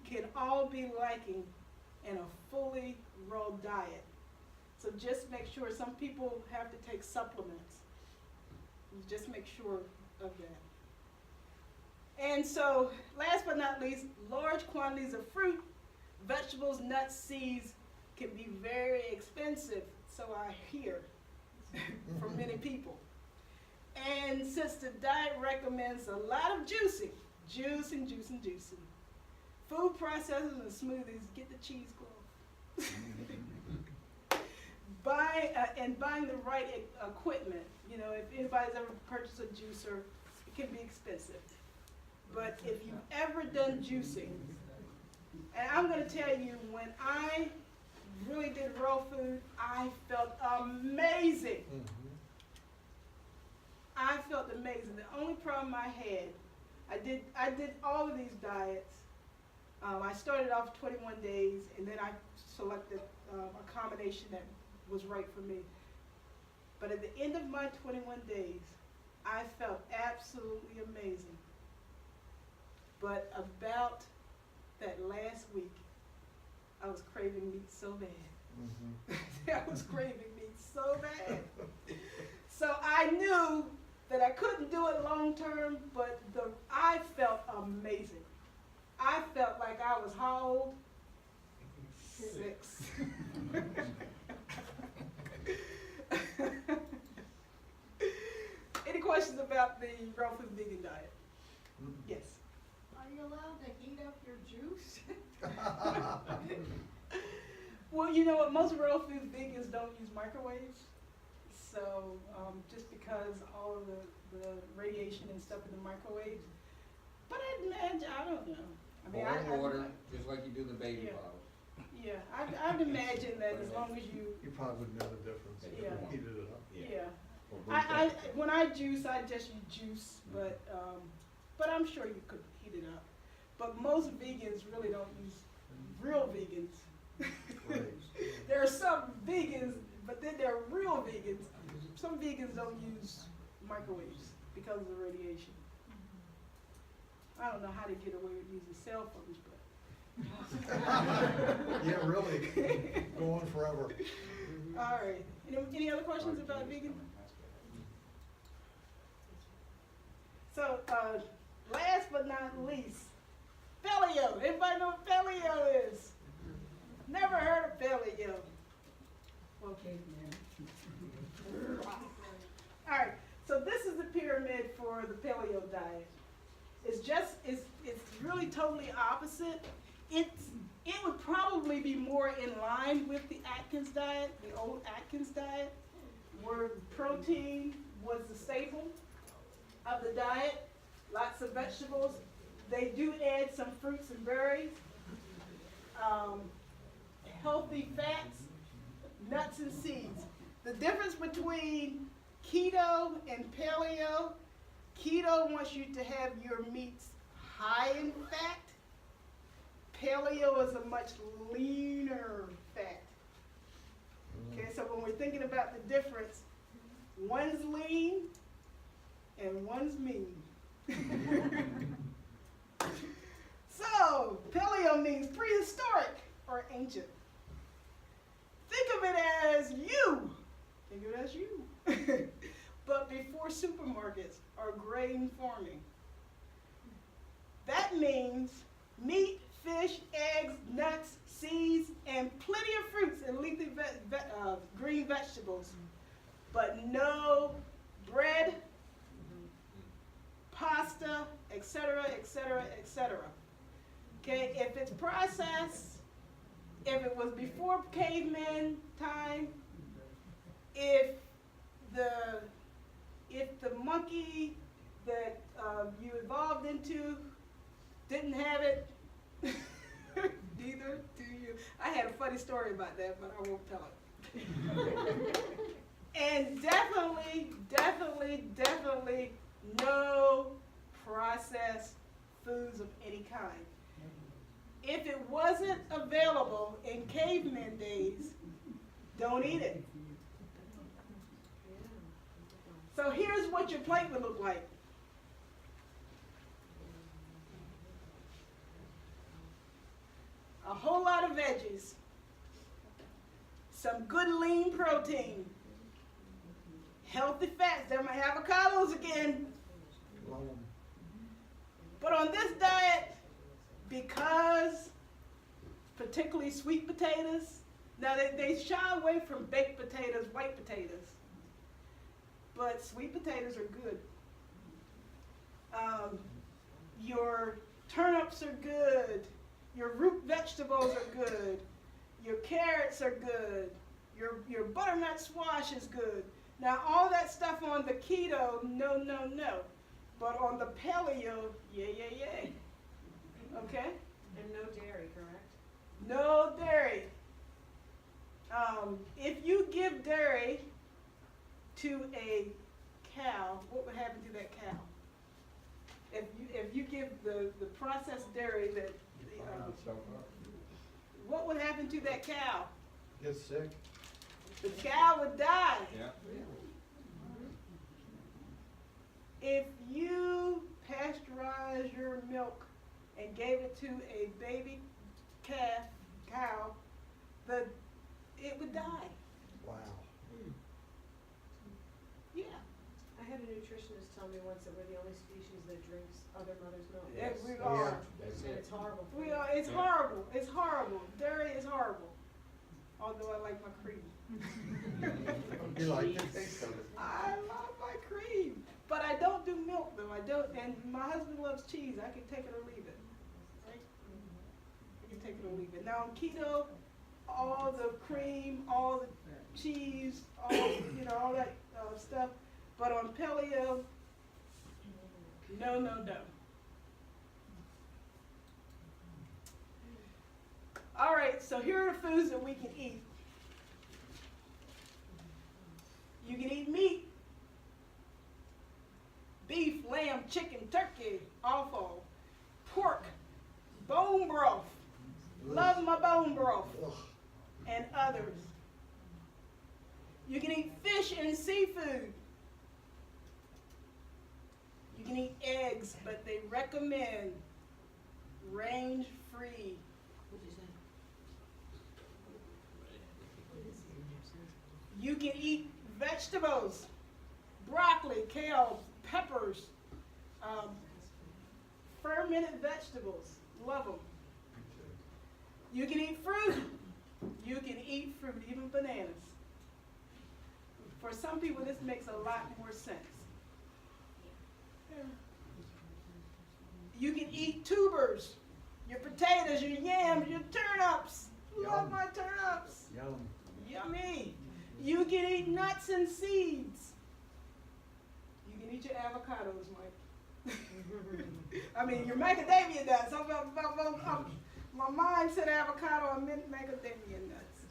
can all be lacking in a fully raw diet. So just make sure, some people have to take supplements. Just make sure of that. And so, last but not least, large quantities of fruit, vegetables, nuts, seeds can be very expensive, so I hear from many people. And since the diet recommends a lot of juicing, food processors and smoothies, get the cheesecloth. Buying the right equipment. You know, if anybody's ever purchased a juicer, it can be expensive. But if you've ever done juicing, and I'm going to tell you, when I really did raw food, I felt amazing. I felt amazing. The only problem I had, I did all of these diets. I started off 21 days, and then I selected a combination that was right for me. But at the end of my 21 days, I felt absolutely amazing. But about that last week, I was craving meat so bad. I was craving meat so bad. So I knew that I couldn't do it long term, but I felt amazing. I felt like I was how old? 6. Any questions about the raw food vegan diet? Yes.
Are you allowed to heat up your juice?
Well, you know what? Most raw food vegans don't use microwaves. So just because all of the radiation and stuff in the microwave. But I'd imagine, I don't know. I mean,
Boil water, just like you do the baby
Yeah.
bottle.
Yeah, I'd imagine that as long as you,
You probably wouldn't know the difference if
Yeah.
you heated it up.
yeah.
Or room
I
temperature.
when I juice, I just use juice, but I'm sure you could heat it up. But most vegans really don't use real vegans. There are some vegans, but then there are real vegans. Some vegans don't use microwaves because of the radiation. I don't know how they get away with using cell phones, but.
Yeah, really, go on forever.
All right. Any other questions about vegan? So, last but not least, paleo. Everybody know what paleo is? Never heard of paleo. Okay, man. All right. So this is the pyramid for the paleo diet. It's really totally opposite. It would probably be more in line with the Atkins diet, the old Atkins diet, where protein was the staple of the diet, lots of vegetables. They do add some fruits and berries, healthy fats, nuts and seeds. The difference between keto and paleo, keto wants you to have your meats high in fat. Paleo is a much leaner fat. Okay, so when we're thinking about the difference, one's lean and one's mean. So, paleo means prehistoric or ancient. Think of it as you. Think of it as you. But before supermarkets or grain farming. That means meat, fish, eggs, nuts, seeds, and plenty of fruits and leafy green vegetables. But no bread, pasta, etc., etc., etc. Okay, if it's processed, if it was before caveman time, if the monkey that you evolved into didn't have it, neither do you. I had a funny story about that, but I won't tell it. And definitely, definitely, definitely no processed foods of any kind. If it wasn't available in caveman days, don't eat it. So here's what your plate would look like. A whole lot of veggies, some good lean protein, healthy fats. There my avocados again. But on this diet, because particularly sweet potatoes, now they shy away from baked potatoes, white potatoes, but sweet potatoes are good. Your turnips are good. Your root vegetables are good. Your carrots are good. Your butternut squash is good. Now all that stuff on the keto, no, no, no. But on the paleo, yay, yay, yay. Okay?
And no dairy, correct?
No dairy. If you give dairy to a cow, what would happen to that cow? If you give the processed dairy that what would happen to that cow?
Get sick.
The cow would die.
Yeah.
If you pasteurize your milk and gave it to a baby cow, it would die.
Wow.
Yeah.
I had a nutritionist tell me once that we're the only species that drinks other mother's milk.
Yes, we
Yeah.
are.
That's
And
it.
it's horrible. for
We
you.
are. It's horrible. It's horrible. Dairy is horrible. Although I like my cream.
You like the taste of it.
I love my cream. But I don't do milk though. I don't. And my husband loves cheese. I can take it or leave it. Right? I can take it or leave it. Now on keto, all the cream, all the cheese, all that stuff. But on paleo, no, no, no. All right, so here are the foods that we can eat. You can eat meat, beef, lamb, chicken, turkey, offal, pork, bone broth. Love my bone broth,
Ugh.
and others. You can eat fish and seafood. You can eat eggs, but they recommend range-free. You can eat vegetables, broccoli, kale, peppers, fermented vegetables. Love them. You can eat fruit. You can eat fruit, even bananas. For some people, this makes a lot more sense. Yeah. You can eat tubers, your potatoes, your yams, your turnips. Love
Yum.
my turnips.
Yum.
Yummy. You can eat nuts and seeds. You can eat your avocados, Mike. I mean, your macadamia nuts. My mind said avocado, I meant macadamia nuts.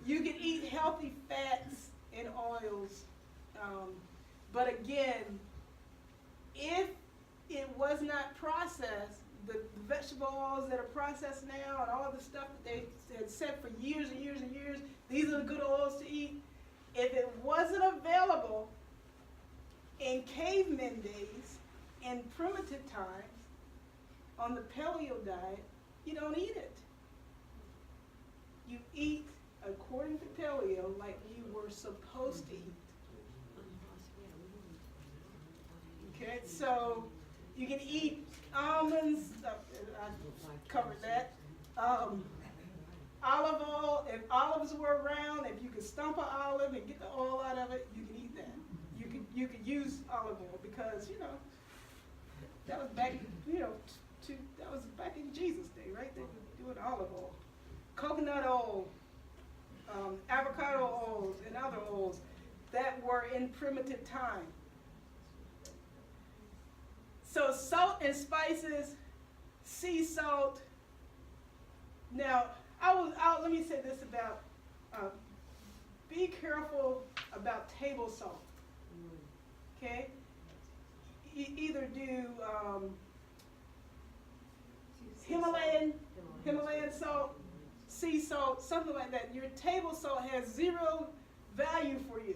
You can eat healthy fats and oils. But again, if it was not processed, the vegetable oils that are processed now and all the stuff that they had said for years and years and years, these are the good oils to eat. If it wasn't available in caveman days, in primitive times, on the paleo diet, you don't eat it. You eat according to paleo like you were supposed to eat. Okay, so you can eat almonds, I covered that. Olive oil, if olives were around, if you could stump an olive and get the oil out of it, you can eat that. You could use olive oil because, that was back, you know, that was back in Jesus' day, right? They were doing olive oil, coconut oil, avocado oils, and other oils that were in primitive time. So salt and spices, sea salt. Now, let me say this about, be careful about table salt, okay? Either do Himalayan salt, sea salt, something like that. Your table salt has zero value for you.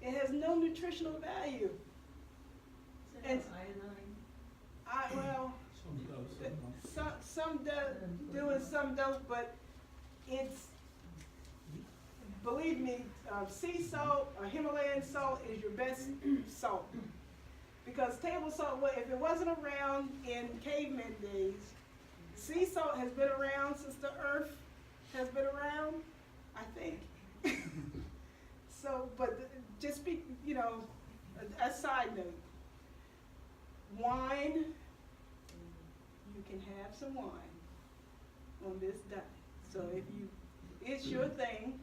It has no nutritional value. And well, some do and some don't, but it's, believe me, sea salt or Himalayan salt is your best salt. Because table salt, if it wasn't around in caveman days, sea salt has been around since the earth has been around, I think. So, but just be, you know, a side note. Wine, you can have some wine on this diet. So it's your thing,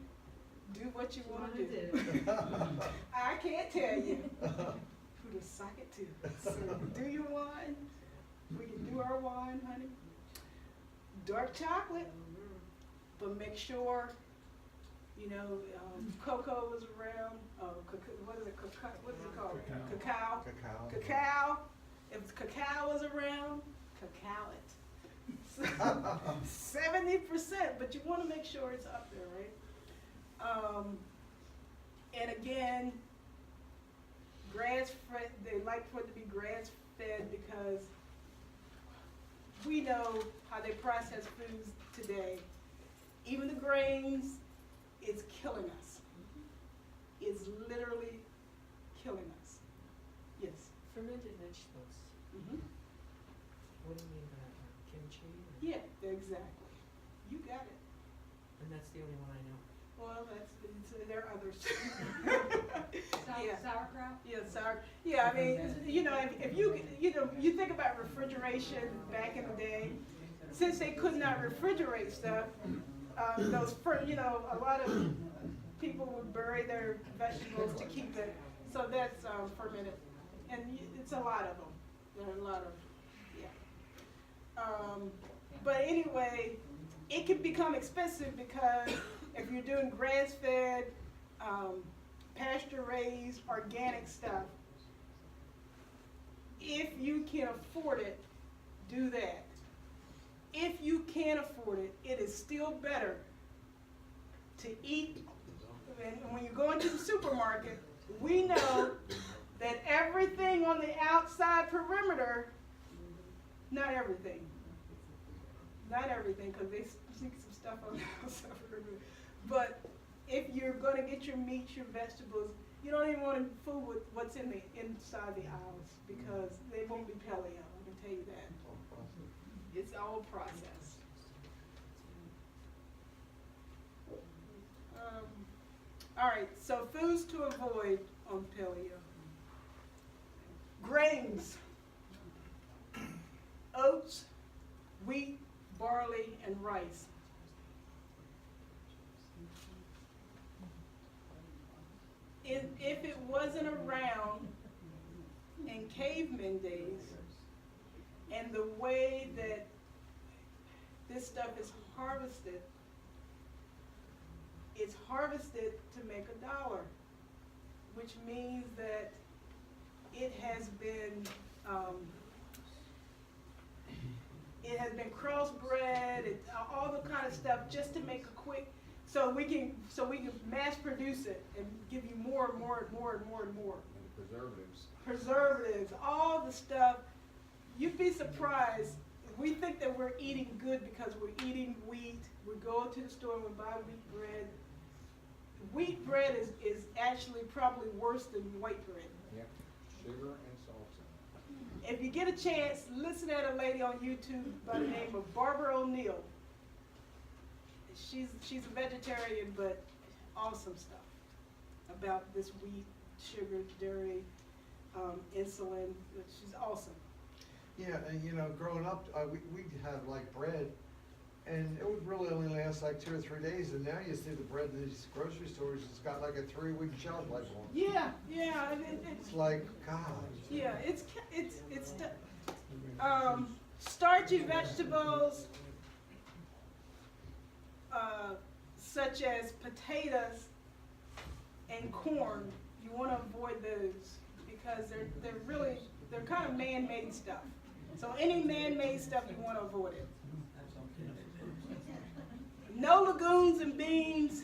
do what you want to do. I can't tell you who to sock it to. So do your wine. We can do our wine, honey. Dark chocolate, but make sure, you know, cocoa is around. What is it? What is it called? Cacao. Cacao. If cacao is around, cacao it. 70%, but you want to make sure it's up there, right? And again, grass-fed, they like for it to be grass-fed because we know how they process foods today. Even the grains, it's killing us. It's literally killing us. Yes?
Fermented vegetables.
Mm-hmm.
What do you mean by that? Kimchi? Or-
Yeah, exactly. You got it.
And that's the only one I know.
Well, there are others. Yeah.
Sauerkraut?
Yeah, sour. Yeah, I mean, you know, if you think about refrigeration back in the day, since they could not refrigerate stuff, a lot of people would bury their vegetables to keep it. So that's fermented, and it's a lot of them. There are a lot of, yeah. But anyway, it can become expensive because if you're doing grass-fed, pasture-raised, organic stuff, if you can afford it, do that. If you can't afford it, it is still better to eat. And when you go into the supermarket, we know that everything on the outside perimeter, not everything, because they sneak some stuff on the outside perimeter, but if you're going to get your meats, your vegetables, you don't even want to fool with what's in the inside the aisles because they won't be paleo, I can tell you that. It's all processed. All right, so foods to avoid on paleo. Grains, oats, wheat, barley, and rice. If it wasn't around in caveman days, and the way that this stuff is harvested, it's harvested to make $1, which means that it has been crossbred, all the kind of stuff just to make a quick, so we can mass produce it and give you more and more and more and more and more.
And
Preservatives, all the stuff. You'd be surprised. We think that we're eating good because we're eating wheat. We go to the store and we buy wheat bread. Wheat bread is actually probably worse than white bread.
Yep, sugar and salt.
If you get a chance, listen to a lady on YouTube by the name of Barbara O'Neill. She's a vegetarian, but awesome stuff about this wheat, sugar, dairy. insulin, which is awesome.
Yeah, and you know, growing up, we'd have like bread, and it would really only last like 2 or 3 days, and now you see the bread in these grocery stores, it's got like a 3-week shelf life on it.
Yeah, yeah,
It's like, God.
yeah, it's starchy vegetables, such as potatoes and corn. You want to avoid those because they're kind of man-made stuff. So any man-made stuff, you want to avoid it. No legumes and beans,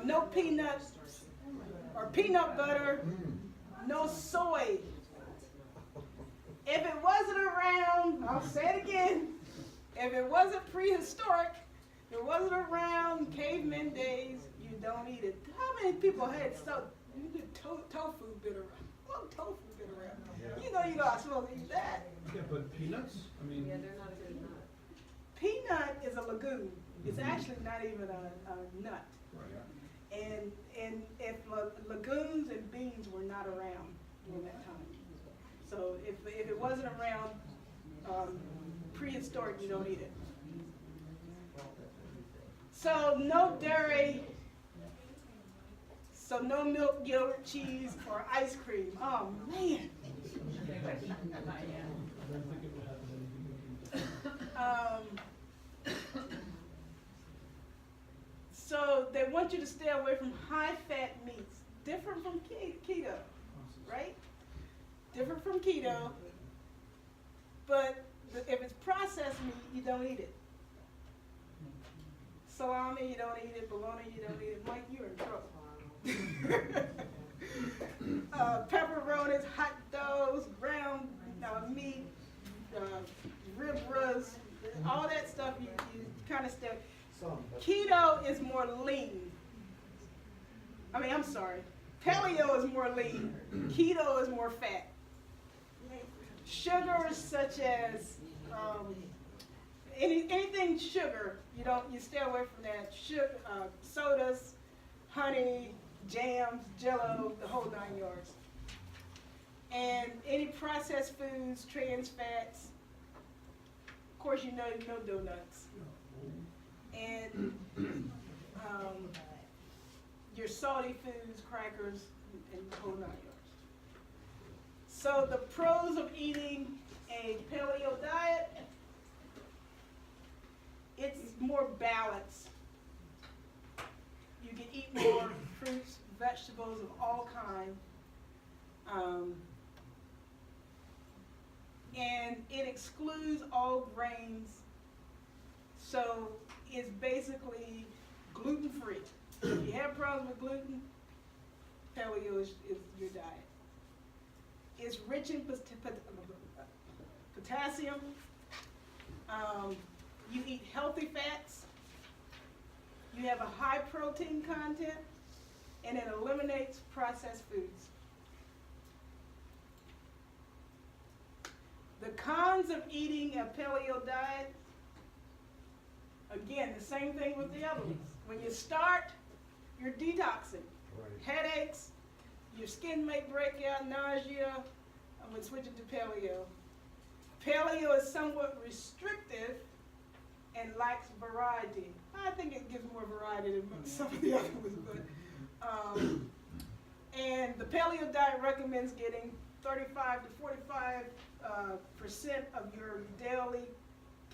no peanuts or peanut butter, no soy. If it wasn't around, I'll say it again, if it wasn't prehistoric, if it wasn't around caveman days, you don't eat it. How many people had tofu been around? Well, tofu been around.
Yeah.
You know you're not supposed to eat that.
Yeah, but peanuts, I mean.
Yeah, they're not a good nut.
Peanut is a legume. It's actually not even a nut.
Right.
And if legumes and beans were not around during that time. So if it wasn't around prehistoric, you don't eat it. So no dairy, so no milk, yogurt, cheese, or ice cream. Oh man. So they want you to stay away from high-fat meats, different from keto, right? Different from keto, but if it's processed meat, you don't eat it. Salami, you don't eat it. Bologna, you don't eat it. Mike, you're in trouble. Pepperonis, hot dogs, ground meat, rib roast, all that stuff you kind of stay. Keto is more lean. I'm sorry. Paleo is more lean. Keto is more fat. Sugars such as anything sugar, you stay away from that. Sugar, sodas, honey, jams, Jell-O, the whole 9 yards. And any processed foods, trans fats. Of course, you know no donuts. And your salty foods, crackers, and the whole 9 yards. So the pros of eating a paleo diet, it's more balanced. You can eat more fruits, vegetables of all kinds. And it excludes all grains. So it's basically gluten-free. If you have problems with gluten, paleo is your diet. It's rich in potassium. You eat healthy fats. You have a high protein content, and it eliminates processed foods. The cons of eating a paleo diet, again, the same thing with the other ones. When you start, you're detoxing.
Right.
Headaches, your skin may break out, nausea, when switching to paleo. Paleo is somewhat restrictive and lacks variety. I think it gives more variety than some of the other ones, but and the paleo diet recommends getting 35 to 45% of your daily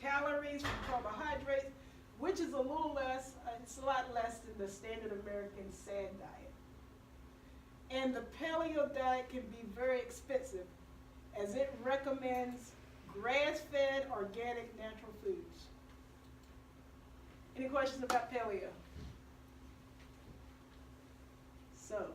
calories from carbohydrates, which is a little less, it's a lot less than the standard American SAD diet. And the paleo diet can be very expensive, as it recommends grass-fed, organic, natural foods. Any questions about paleo? So,